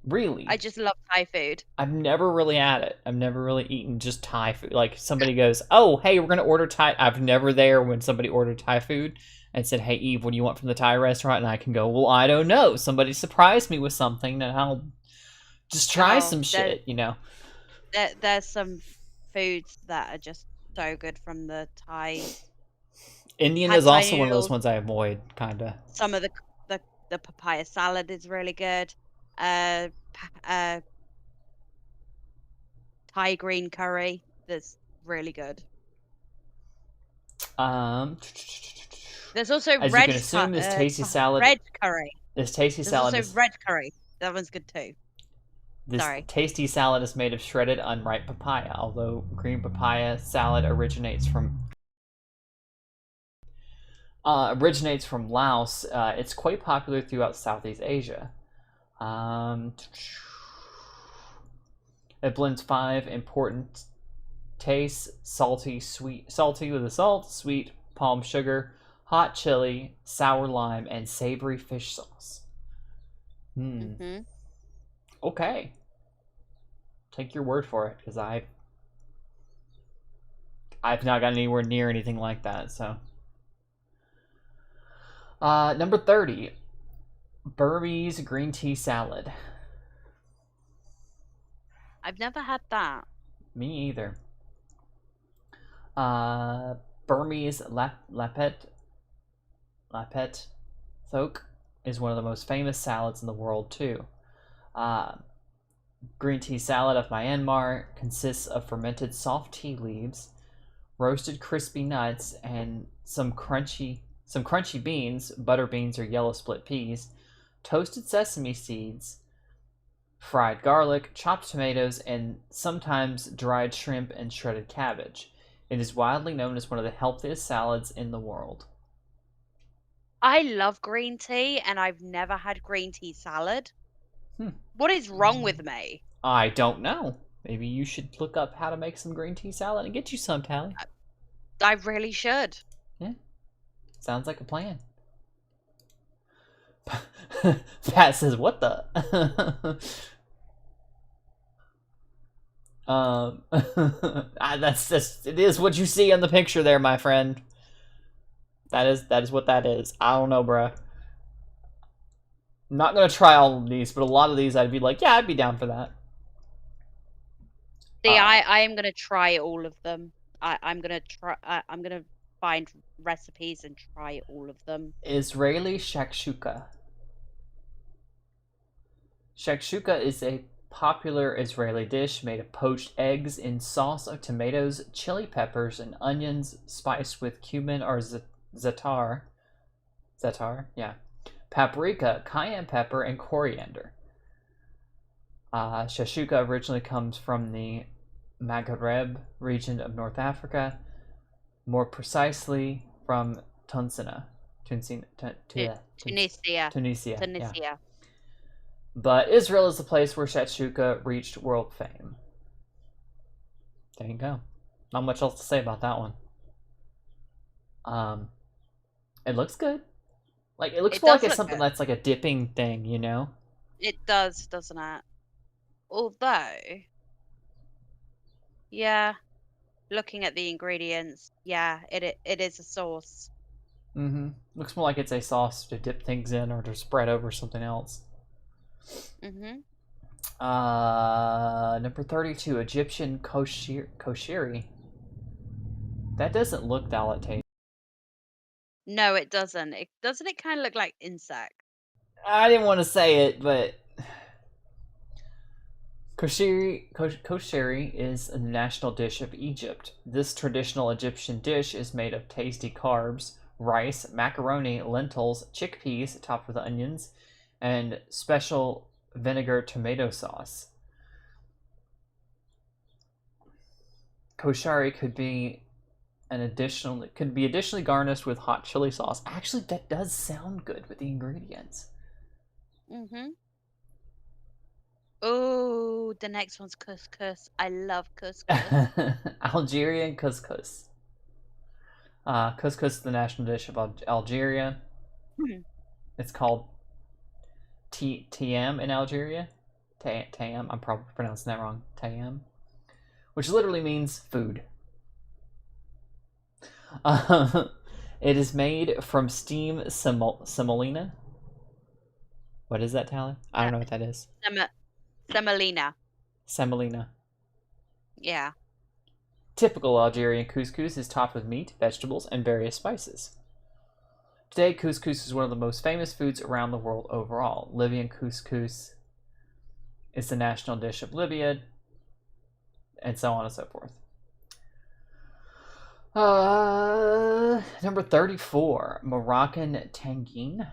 Really? I just love Thai food. I've never really had it. I've never really eaten just Thai food. Like, somebody goes, oh, hey, we're going to order Thai. I've never there when somebody ordered Thai food and said, hey, Eve, what do you want from the Thai restaurant? And I can go, well, I don't know. Somebody surprised me with something, and I'll just try some shit, you know? There's some foods that are just so good from the Thai. Indian is also one of those ones I avoid, kind of. Some of the papaya salad is really good. Thai green curry that's really good. There's also as red. You can assume this tasty salad. Red curry. This tasty salad. There's also red curry. That one's good too. This tasty salad is made of shredded unripe papaya, although green papaya salad originates from Laos. It's quite popular throughout Southeast Asia. It blends 5 important tastes: salty with the salt, sweet palm sugar, hot chili, sour lime, and savory fish sauce. Okay. take your word for it, because I've not gotten anywhere near anything like that. So, number 30, Burmese green tea salad. I've never had that. Me either. Burmese lapet thok is one of the most famous salads in the world too. Green tea salad of Myanmar consists of fermented soft tea leaves, roasted crispy nuts, and some crunchy beans, butter beans or yellow split peas, toasted sesame seeds, fried garlic, chopped tomatoes, and sometimes dried shrimp and shredded cabbage. It is widely known as one of the healthiest salads in the world. I love green tea, and I've never had green tea salad. What is wrong with me? I don't know. Maybe you should look up how to make some green tea salad and get you some, Tally. I really should. Yeah. Sounds like a plan. Pat says, what the? It is what you see on the picture there, my friend. That is what that is. I don't know, bruh. I'm not gonna try all of these, but a lot of these I'd be like, yeah, I'd be down for that. See, I am gonna try all of them. I'm gonna try. I'm gonna find recipes and try all of them. Israeli shakshuka. Shakshuka is a popular Israeli dish made of poached eggs in sauce of tomatoes, chili peppers, and onions, spiced with cumin or za'atar, yeah, paprika, cayenne pepper, and coriander. Shakshuka originally comes from the Maghreb region of North Africa, more precisely from Tunisia. Tunisia. But Israel is the place where shakshuka reached world fame. There you go. Not much else to say about that one. It looks good. Like, it looks more like it's something that's like a dipping thing, you know? It does, doesn't it? Although, yeah, looking at the ingredients, yeah, it is a sauce. Mm-hmm. Looks more like it's a sauce to dip things in or to spread over something else. Mm-hmm. Number 32, Egyptian kosheri. That doesn't look delectable. No, it doesn't. It kind of look like insect? I didn't want to say it, but kosheri is a national dish of Egypt. This traditional Egyptian dish is made of tasty carbs, rice, macaroni, lentils, chickpeas topped with onions, and special vinegar tomato sauce. Koshari could be additionally garnished with hot chili sauce. Actually, that does sound good with the ingredients. Mm-hmm. Oh, the next one's couscous. I love couscous. Algerian couscous. Couscous is the national dish of Algeria. It's called Tayam in Algeria. Tayam, I'm probably pronouncing that wrong. Tayam, which literally means food. It is made from steamed semolina. What is that, Tally? I don't know what that is. Semolina. Semolina. Yeah. Typical Algerian couscous is topped with meat, vegetables, and various spices. Today, couscous is one of the most famous foods around the world overall. Libyan couscous is the national dish of Libya, and so on and so forth. Number 34, Moroccan tagine.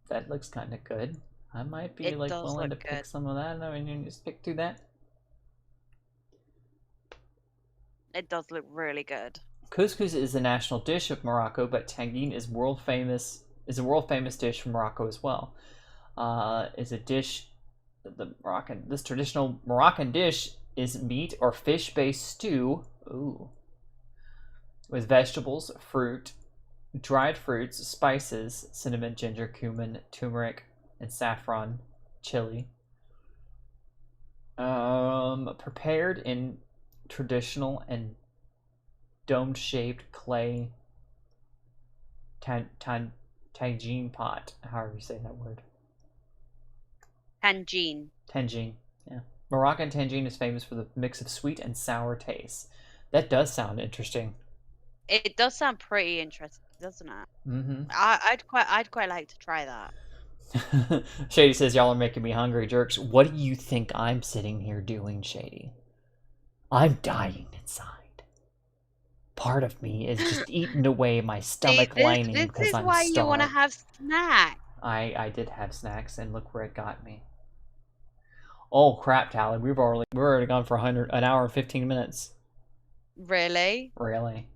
That looks kind of good. I might be willing to pick some of that. I mean, you just pick through that. It does look really good. Couscous is the national dish of Morocco, but tagine is a world famous dish from Morocco as well. Is a dish this traditional Moroccan dish is meat or fish based stew. Ooh. With vegetables, fruit, dried fruits, spices, cinnamon, ginger, cumin, turmeric, and saffron, chili. Prepared in traditional and dome-shaped clay tagine pot. However you say that word. Tangine. Tangine. Yeah. Moroccan tangine is famous for the mix of sweet and sour tastes. That does sound interesting. It does sound pretty interesting, doesn't it? Mm-hmm. I'd quite like to try that. Shady says, y'all are making me hungry, jerks. What do you think I'm sitting here doing, Shady? I'm dying inside. Part of me is just eating away my stomach lining This because is I'm why starved. you want to have snacks. I did have snacks, and look where it got me. Oh crap, Tally! We're already gone for an hour and 15 minutes. Really? Really?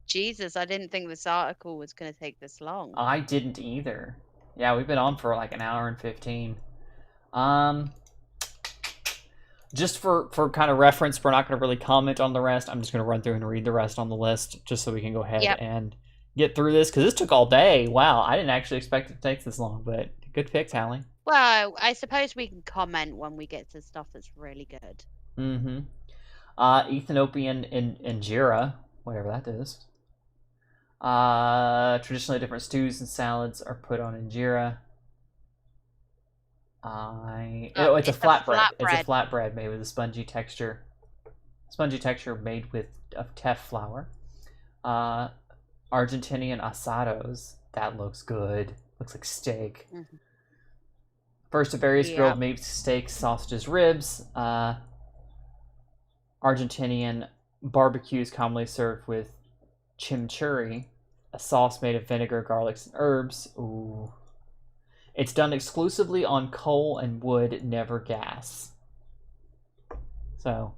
Jesus, I didn't think this article was going to take this long. I didn't either. Yeah, we've been on for like an hour and 15. Just for kind of reference, we're not going to really comment on the rest. I'm just going to run through and read the rest on the list just so we can go ahead and get through this, because this took all day. Wow, I didn't actually expect it to take this long, but good pick, Tally. Well, I suppose we can comment when we get to stuff that's really good. Mm-hmm. Ethiopian injera, whatever that is. Traditionally, different stews and salads are put on injera. It's a flatbread. It's a flatbread made with a spongy texture. Made of teff flour. Argentinian asados. That looks good. Looks like steak. Mm-hmm. First of various grilled meats, steaks, sausages, ribs. Argentinian barbecues commonly served with chimichurri, a sauce made of vinegar, garlics, and herbs. Ooh. It's done exclusively on coal and wood, never gas. So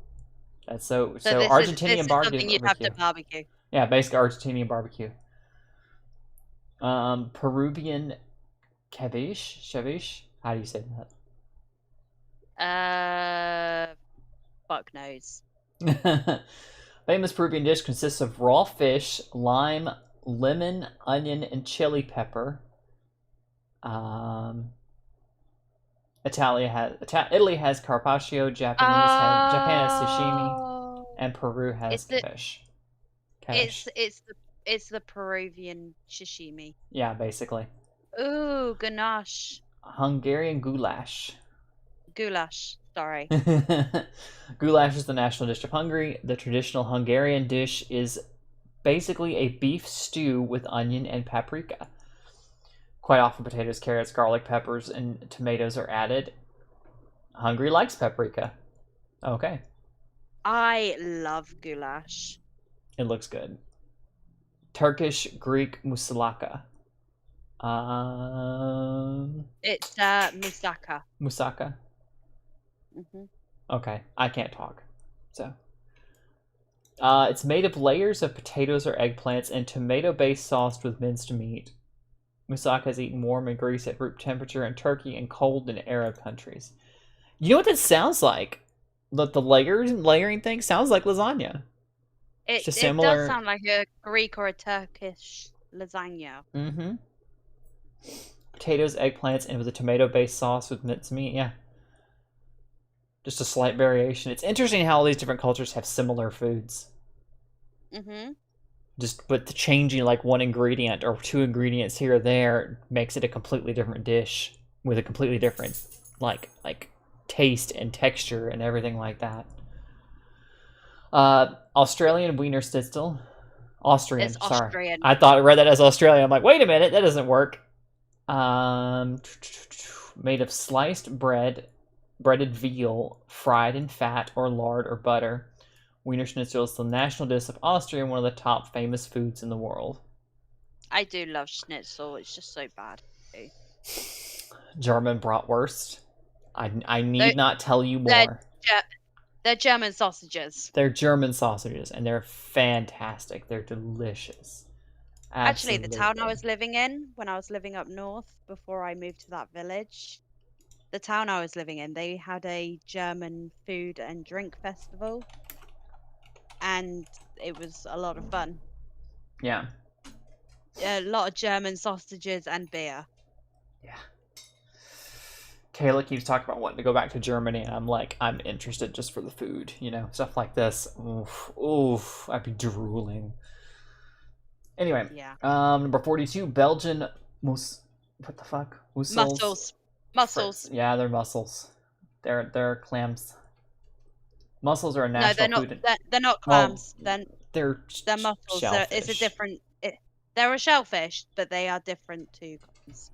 Argentinian barbecue. Something you'd have to barbecue. Yeah, basically Argentinian barbecue. Peruvian ceviche. How do you say that? Fuck knows. Famous Peruvian dish consists of raw fish, lime, lemon, onion, and chili pepper. Italy has carpaccio, Japan has sashimi, and Peru has fish. It's the Peruvian sashimi. Yeah, basically. Ooh, ganache. Hungarian goulash. Sorry. Goulash is the national dish of Hungary. The traditional Hungarian dish is basically a beef stew with onion and paprika. Quite often potatoes, carrots, garlic, peppers, and tomatoes are added. Hungary likes paprika. Okay. I love goulash. It looks good. Turkish Greek moussaka. It's moussaka. Moussaka? Mm-hmm. Okay, I can't talk. So. It's made of layers of potatoes or eggplants and tomato-based sauce with minced meat. Moussaka is eaten warm and greased at room temperature in Turkey and cold in Arab countries. You know what that sounds like? The layering thing sounds like lasagna. It does sound like a Greek or a Turkish lasagna. Mm-hmm. Potatoes, eggplants, and with a tomato-based sauce with minced meat. Yeah. Just a slight variation. It's interesting how all these different cultures have similar foods. Mm-hmm. But changing like one ingredient or two ingredients here or there makes it a completely different dish with a completely different like taste and texture and everything like that. Australian Wiener Schnitzel. Austrian. It's sorry. Austrian. I read that as Australian. I'm like, wait a minute, that doesn't work. Made of sliced breaded veal, fried in fat or lard or butter. Wiener Schnitzel is the national dish of Austria and one of the top famous foods in the world. I do love schnitzel. It's just so bad. German bratwurst. I need not tell you more. They're German sausages. They're German sausages, and they're fantastic. They're delicious. Absolutely. Actually, the town I was living in, when I was living up north, before I moved to that village, the town I was living in, they had a German food and drink festival. And it was a lot of fun. Yeah. A lot of German sausages and beer. Yeah. Kayla keeps talking about wanting to go back to Germany, and I'm like, I'm interested just for the food, you know, stuff like this. Oof, oof, I'd be drooling. Anyway, Yeah. number 42, Belgian what the fuck? Mussels. Mussels. Yeah, they're mussels. They're clams. Mussels are a No, national they're not. food. They're not Well, clams. they're They're mussels. It's a shellfish. different. They're a shellfish, but they are different to clams.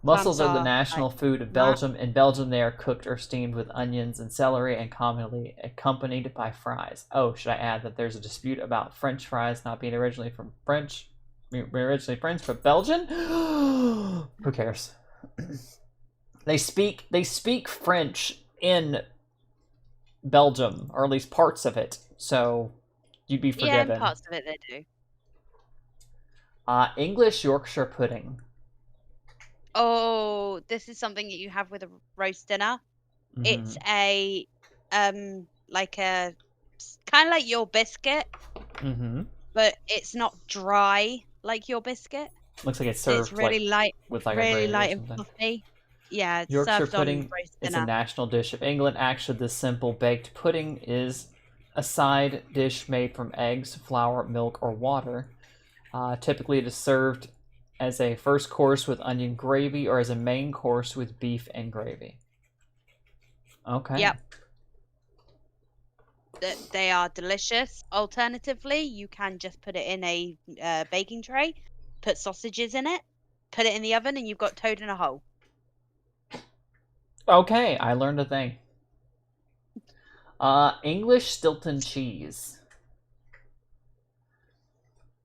Mussels Clams are the are, national like, food of Belgium. In Belgium, they are cooked or steamed with onions and celery and commonly accompanied by fries. Oh, should I add that there's a dispute about French fries not being originally French, but Belgian? Who cares? They speak French in Belgium, or at least parts of it, so you'd be forgiven. Yeah, in parts of it they do. English Yorkshire pudding. Oh, this is something that you have with a roast dinner. Mhm. It's a like a kind of like your biscuit, but it's not dry like your biscuit. Looks like it's So served it's really light, with like a really gravy or light and something. fluffy. Yeah, it's Yorkshire served on pudding roast is a dinner. national dish of England. Actually, this simple baked pudding is a side dish made from eggs, flour, milk, or water. Typically, it is served as a first course with onion gravy or as a main course with beef and gravy. Okay. Yep. They are delicious. Alternatively, you can just put it in a baking tray, put sausages in it, put it in the oven, and you've got toad in a hole. Okay, I learned a thing. English Stilton cheese.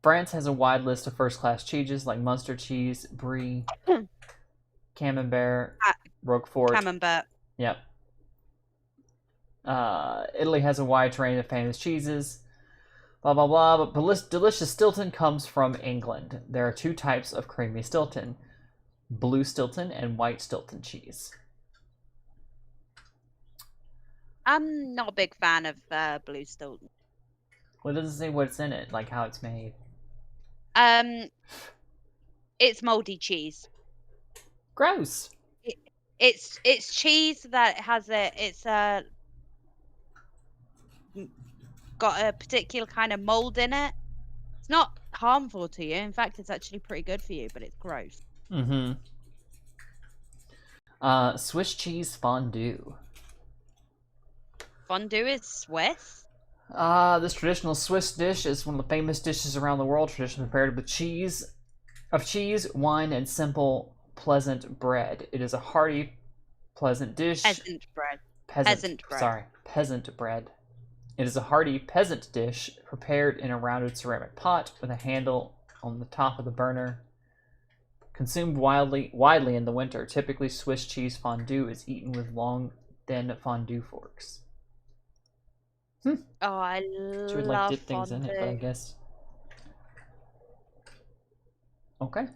France has a wide list of first-class cheeses like Munster cheese, Brie, Camembert, Roquefort. Camembert. Yep. Italy has a wide range of famous cheeses. Blah blah blah. But delicious Stilton comes from England. There are two types of creamy Stilton: blue Stilton and white Stilton cheese. I'm not a big fan of blue Stilton. Well, it doesn't say what's in it, like how it's made. It's moldy cheese. Gross. It's cheese that has got a particular kind of mold in it. It's not harmful to you. In fact, it's actually pretty good for you, but it's gross. Swiss cheese fondue. Fondue is Swiss? This traditional Swiss dish is one of the famous dishes around the world, traditionally prepared with cheese, wine, and simple, pleasant bread. It is a hearty, pleasant dish. Peasant bread. Peasant bread. It is a hearty peasant dish prepared in a rounded ceramic pot with a handle on the top of the burner. Consumed widely in the winter. Typically, Swiss cheese fondue is eaten with long, thin fondue forks. Oh, I She would love dip things fondue. in it, but I guess. Okay.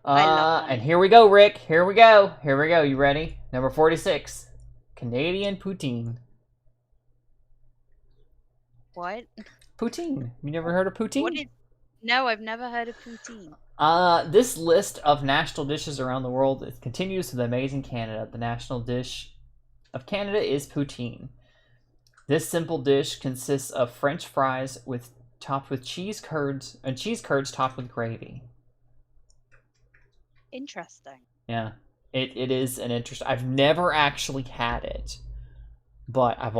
I love and here we go, Rick. Here we go. You ready? Number 46. Canadian poutine. What? Poutine. You never heard of poutine? No, I've never heard of poutine. This list of national dishes around the world continues with amazing Canada. The national dish of Canada is poutine. This simple dish consists of French fries topped with cheese curds topped with gravy. Interesting. Yeah, it is an interest. I've never actually had it, but it's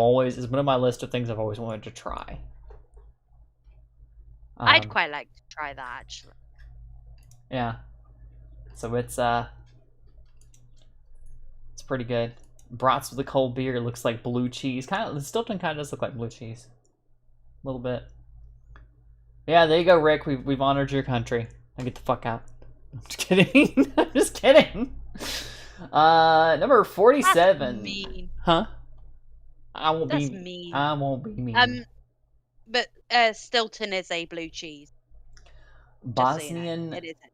one of my list of things I've always wanted to try. I'd quite like to try that, actually. Yeah. So it's pretty good. Brats with a cold beer looks like blue cheese. The Stilton kind of does look like blue cheese. A little bit. Yeah, there you go, Rick. We've honored your country. Now get the fuck out. I'm just kidding. I'm just kidding. Number 47. That's mean. Huh? I won't That's be mean. I won't be mean. But Stilton is a blue cheese. Bosnian It isn't.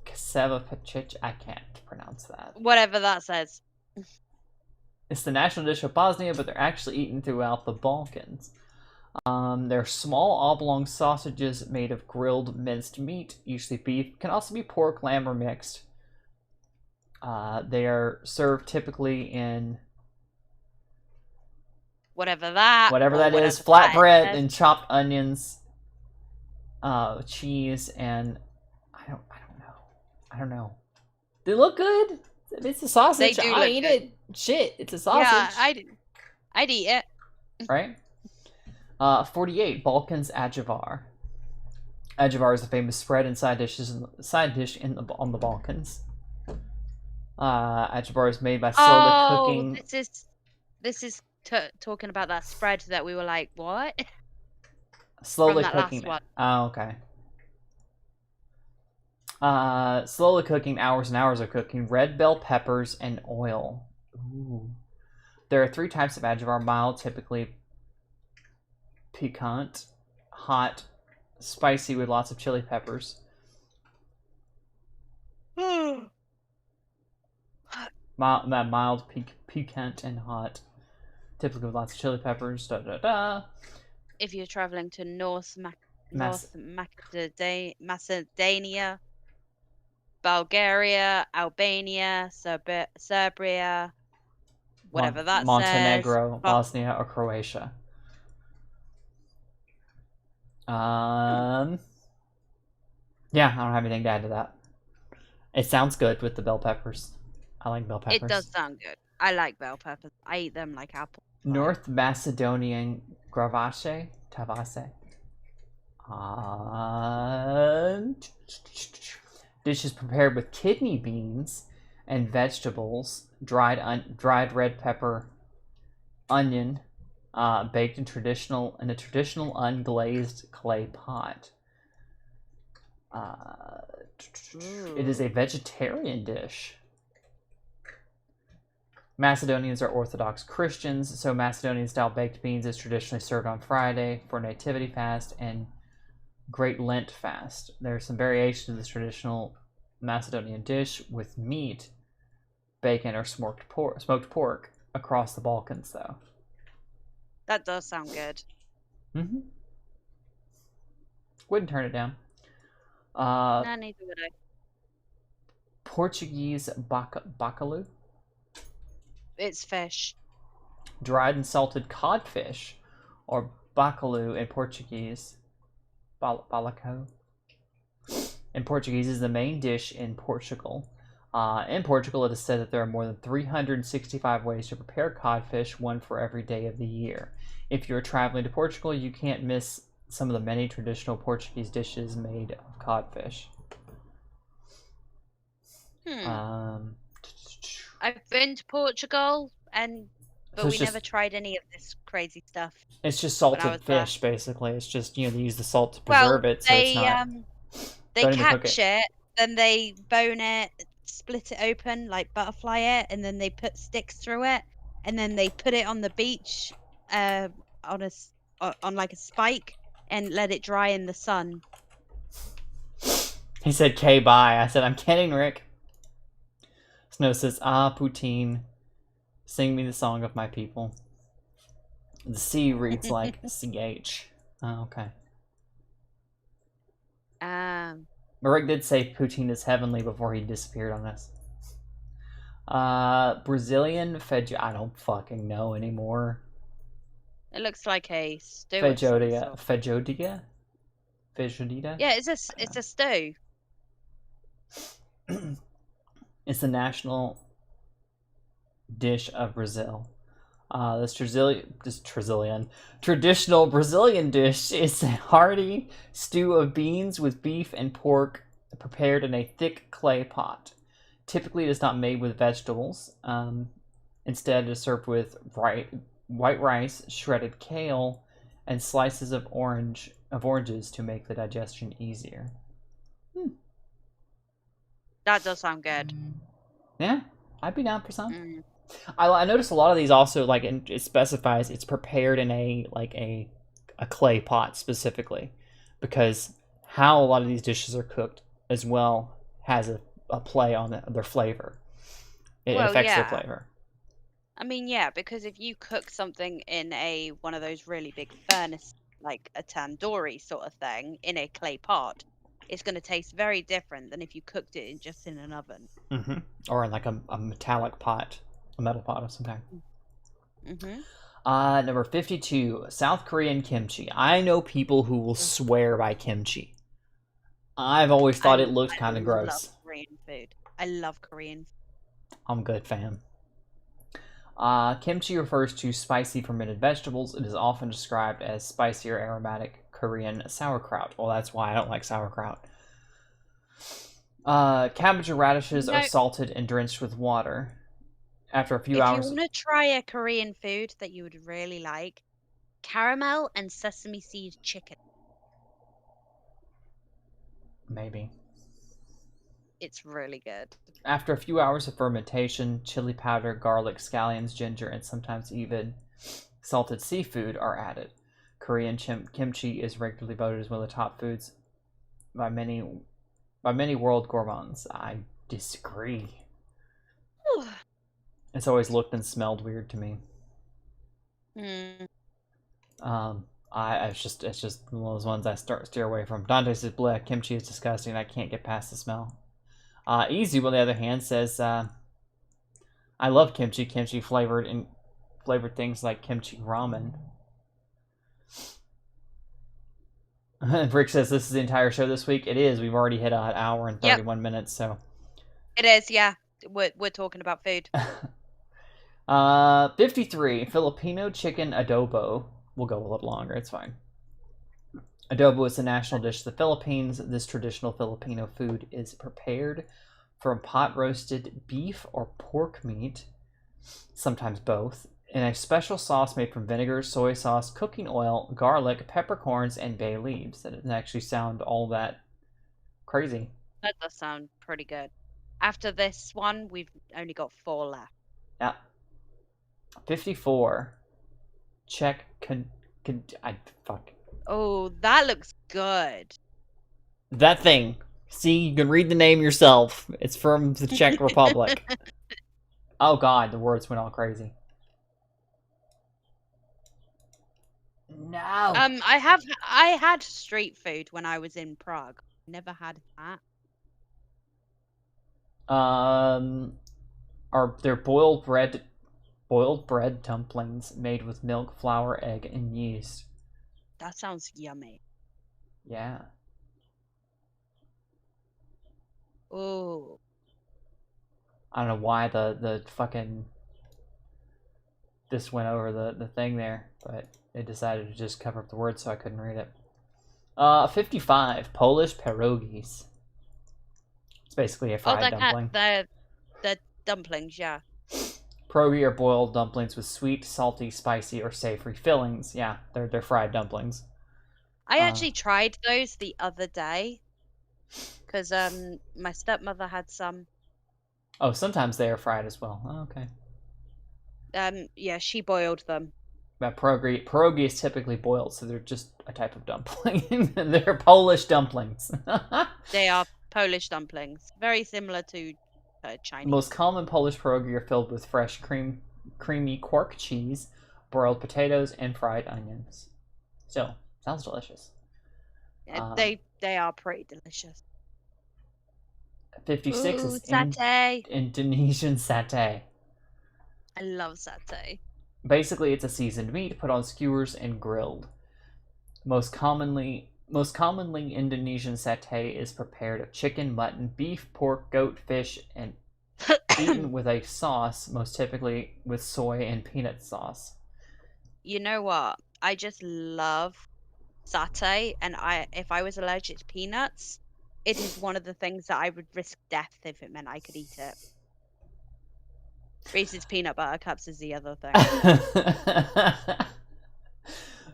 Kasevapic. I can't pronounce that. Whatever that says. It's the national dish of Bosnia, but they're actually eaten throughout the Balkans. They're small oblong sausages made of grilled minced meat, usually beef. Can also be pork, lamb, or mixed. They are served typically in Whatever that. whatever or that whatever is, flat that bread is. and chopped onions, cheese, and I don't know. They look good. It's a sausage. They do I'll look eat good. it. Shit, it's a sausage. Yeah, I'd eat it. Right? 48, Balkans Adjivar. Adjivar is a famous spread and side dish on the Balkans. Adjivar is made by slowly cooking. This is talking about that spread that we were like, what? Slowly from that last cooking. one. Oh, okay. Slowly cooking, hours and hours of cooking. Red bell peppers and oil. Ooh. There are 3 types of Adjivar: mild, typically piquant, hot, spicy with lots of chili peppers. Mild, piquant, and hot, typically with lots of chili peppers. If you're traveling to North Mas- Macedonia, Bulgaria, Albania, Serbia, whatever that Montenegro, says. Bosnia, or Croatia. Yeah, I don't have anything to add to that. It sounds good with the bell peppers. I like bell peppers. It does sound good. I like bell peppers. I eat them like apple pie. North Macedonian Gravache, Tavase. Dishes prepared with kidney beans and vegetables, dried red pepper, onion, baked in a traditional unglazed clay pot. It is a vegetarian dish. Macedonians are Orthodox Christians, so Macedonian-style baked beans is traditionally served on Friday for Nativity Fast and Great Lent Fast. There are some variations of this traditional Macedonian dish with meat, bacon, or smoked pork across the Balkans, though. That does sound good. Mm-hmm. Wouldn't turn it down. No, neither would I. Portuguese bacalhau. It's fish. Dried and salted codfish, or bacalhau in Portuguese. Balaco. In Portuguese is the main dish in Portugal. In Portugal, it is said that there are more than 365 ways to prepare codfish, one for every day of the year. If you're traveling to Portugal, you can't miss some of the many traditional Portuguese dishes made of codfish. I've been to Portugal, but So we never tried any of this crazy stuff. It's just salted fish, basically. It's just, they use the salt to preserve it, so it's not... They catch it, then they bone it, split it open, like butterfly it, and then they put sticks through it, and then they put it on the beach, on like a spike, and let it dry in the sun. He said, "K, bye." I said, "I'm kidding, Rick." Snow says, Poutine, sing me the song of my people. The C reads like CH. Oh, okay. Rick did say poutine is heavenly before he disappeared on us. Brazilian I don't fucking know anymore. It looks like a stew. Feijoada? Yeah, it's a stew. It's the national dish of Brazil. This traditional Brazilian dish is a hearty stew of beans with beef and pork prepared in a thick clay pot. Typically, it is not made with vegetables. Instead, it is served with white rice, shredded kale, and slices of oranges to make the digestion easier. That does sound good. Yeah, I'd be down for some. I noticed a lot of these also, it specifies it's prepared in a clay pot specifically, because how a lot of these dishes are cooked as well has a play on their flavor. It affects their flavor. I mean, yeah, because if you cook something in one of those really big furnace, like a tandoori sort of thing, in a clay pot, it's going to taste very different than if you cooked it just in an oven. Mm-hmm. Or in like a metallic pot, a metal pot of some kind. Mm-hmm. Number 52, South Korean kimchi. I know people who will swear by kimchi. I've always thought it looked kind of gross. I love Korean food. I love Korean food. I'm a good fan. Kimchi refers to spicy fermented vegetables. It is often described as spicy or aromatic Korean sauerkraut. Well, that's why I don't like sauerkraut. Cabbage or radishes are salted and drenched with water. After a few hours... If you want to try a Korean food that you would really like, caramel and sesame seed chicken. Maybe. It's really good. After a few hours of fermentation, chili powder, garlic, scallions, ginger, and sometimes even salted seafood are added. Korean kimchi is regularly voted as one of the top foods by many world gourmands. I disagree. It's always looked and smelled weird to me. It's just one of those ones I steer away from. Dante says, "Bleh, kimchi is disgusting. I can't get past the smell." Easy, on the other hand, says, "I love kimchi. Kimchi flavored things like kimchi ramen." Brick says, "This is the entire show this week." It is. We've already hit an hour and 31 minutes, so. It is, yeah. We're talking about food. 53, Filipino chicken adobo. We'll go a little longer, it's fine. Adobo is a national dish of the Philippines. This traditional Filipino food is prepared from pot-roasted beef or pork meat, sometimes both, in a special sauce made from vinegar, soy sauce, cooking oil, garlic, peppercorns, and bay leaves. That doesn't actually sound all that crazy. That does sound pretty good. After this one, we've only got 4 left. Yeah. 54. Czech fuck. Oh, that looks good. That thing. See, you can read the name yourself. It's from the Czech Republic. Oh god, the words went all crazy. No. I had street food when I was in Prague. Never had that. They're boiled bread dumplings made with milk, flour, egg, and yeast. That sounds yummy. Yeah. Oh. I don't know why the fucking this went over the thing there, but it decided to just cover up the words so I couldn't read it. 55, Polish pierogies. It's basically a fried dumpling. The dumplings, yeah. Pierogi are boiled dumplings with sweet, salty, spicy, or savory fillings. Yeah, they're fried dumplings. I actually tried those the other day because my stepmother had some. Oh, sometimes they are fried as well. Oh, okay. Yeah, she boiled them. But pierogi is typically boiled, so they're just a type of dumpling. They're Polish dumplings. They are Polish dumplings, very similar to Chinese. The most common Polish pierogi are filled with fresh creamy quark cheese, broiled potatoes, and fried onions. So, sounds delicious. They are pretty delicious. 56 is satay. Indonesian satay. I love satay. Basically, it's a seasoned meat put on skewers and grilled. Most commonly, Indonesian satay is prepared of chicken, mutton, beef, pork, goat, fish, and eaten with a sauce, most typically with soy and peanut sauce. You know what? I just love satay, and if I was allergic to peanuts, it is one of the things that I would risk death if it meant I could eat it. Reese's peanut butter cups is the other thing.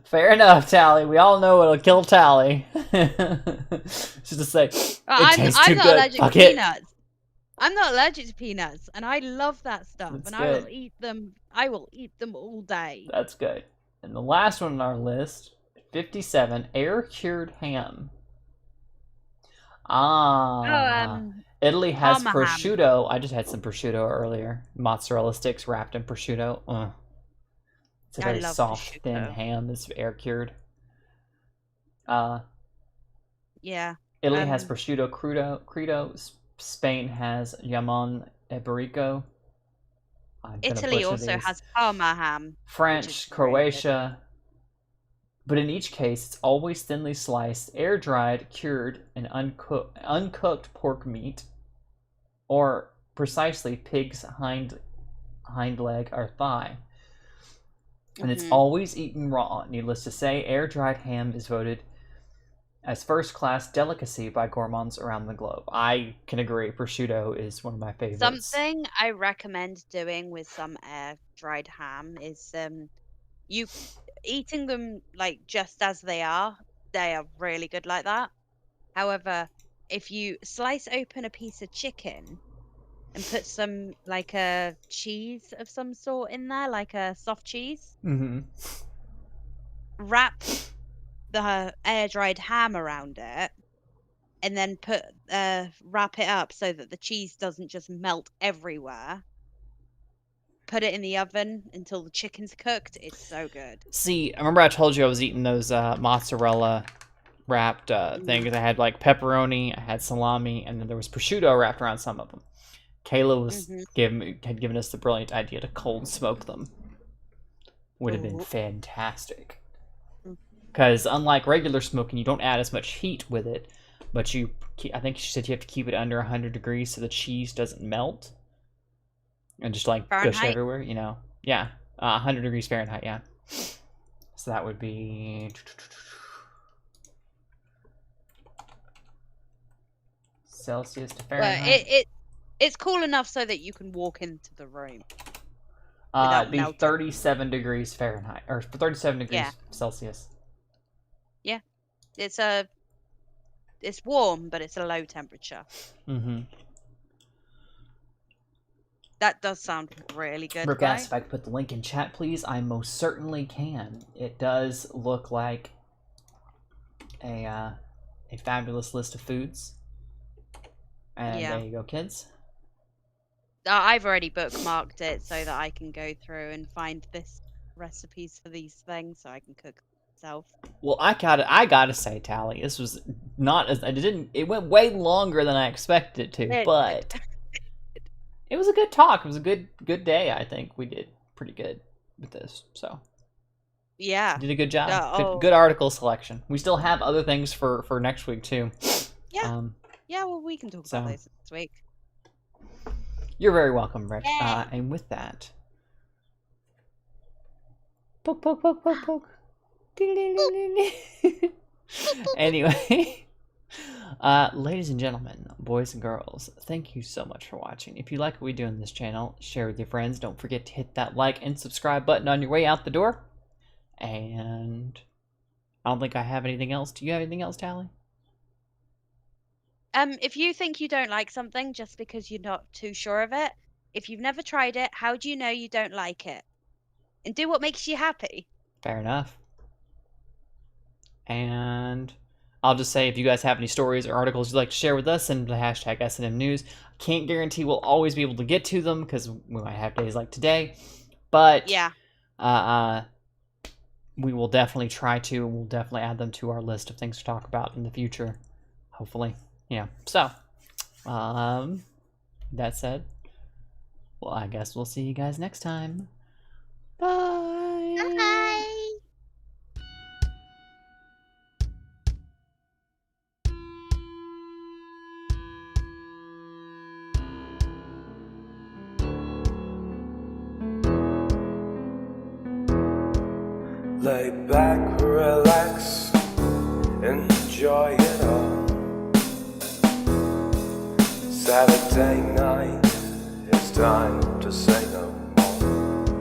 Fair enough, Tally. We all know it'll kill Tally. Just to say, I'm not allergic to peanuts. I'm not allergic to peanuts, and I love that stuff. That's and good. I will eat them all day. That's good. And the last one on our list, 57, air-cured ham. Italy has prosciutto. Ham. I just had some prosciutto earlier. Mozzarella sticks wrapped in prosciutto. It's a very soft, thin ham that's air-cured. Yeah. Italy has prosciutto crudo. Spain has jamon iberico. Italy also has Parma ham. French, Croatia. But in each case, it's always thinly sliced, air-dried, cured, and uncooked pork meat, or precisely pig's hind leg or thigh. And it's always eaten raw. Needless to say, air-dried ham is voted as first-class delicacy by gourmands around the globe. I can agree. Prosciutto is one of my favorites. Something I recommend doing with some air-dried ham is you eating them like just as they are really good like that. However, if you slice open a piece of chicken and put some like a cheese of some sort in there, like a soft cheese, wrap the air-dried ham around it, and then wrap it up so that the cheese doesn't just melt everywhere. Put it in the oven until the chicken's cooked. It's so good. See, I remember I told you I was eating those mozzarella wrapped things. I had like pepperoni, I had salami, and then there was prosciutto wrapped around some of them. Kayla was had given us the brilliant idea to cold smoke them. Would have been fantastic. Because unlike regular smoking, you don't add as much heat with it, but I think she said you have to keep it under 100 degrees so the cheese doesn't melt. And just like gush everywhere, you know. Yeah, 100 degrees Fahrenheit, yeah. So that would be Celsius to Fahrenheit. Well, it's cool enough so that you can walk into the room. It'd be 37 degrees Fahrenheit, or 37 degrees Celsius. Yeah, it's warm, but it's a low temperature. That does sound really good. Brooke asked if I could put the link in chat, please. I most certainly can. It does look like a fabulous list of foods. And there you go, kids. I've already bookmarked it so that I can go through and find this recipes for these things so I can cook myself. Well, I gotta say, Tally, this was not as it went way longer than I expected it to, but it was a good talk. It was a good day. I think we did pretty good with this. So yeah, did a good job. Good article selection. We still have other things for next week too. Yeah. Well, we can talk about those this week. You're very welcome, Rick. And with that, poke, poke, poke, poke, poke. Anyway, ladies and gentlemen, boys and girls, thank you so much for watching. If you like what we do on this channel, share with your friends. Don't forget to hit that like and subscribe button on your way out the door. And I don't think I have anything else. Do you have anything else, Tally? If you think you don't like something just because you're not too sure of it, if you've never tried it, how do you know you don't like it? And do what makes you happy. Fair enough. And I'll just say, if you guys have any stories or articles you'd like to share with us, send the hashtag S&M News. Can't guarantee we'll always be able to get to them because we might have days like today. But we will definitely try to. We'll definitely add them to our list of things to talk about in the future. Hopefully. Yeah. So, that said, well, I guess we'll see you guys next time. Bye. Bye. Lay back, relax, enjoy it all. Saturday night, it's time to say no more.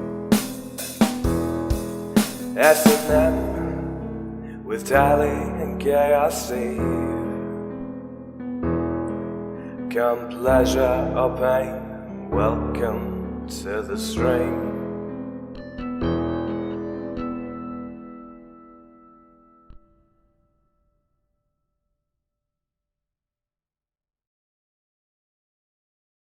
S&M with Tally and KRC. Come pleasure or pain, welcome to the stream.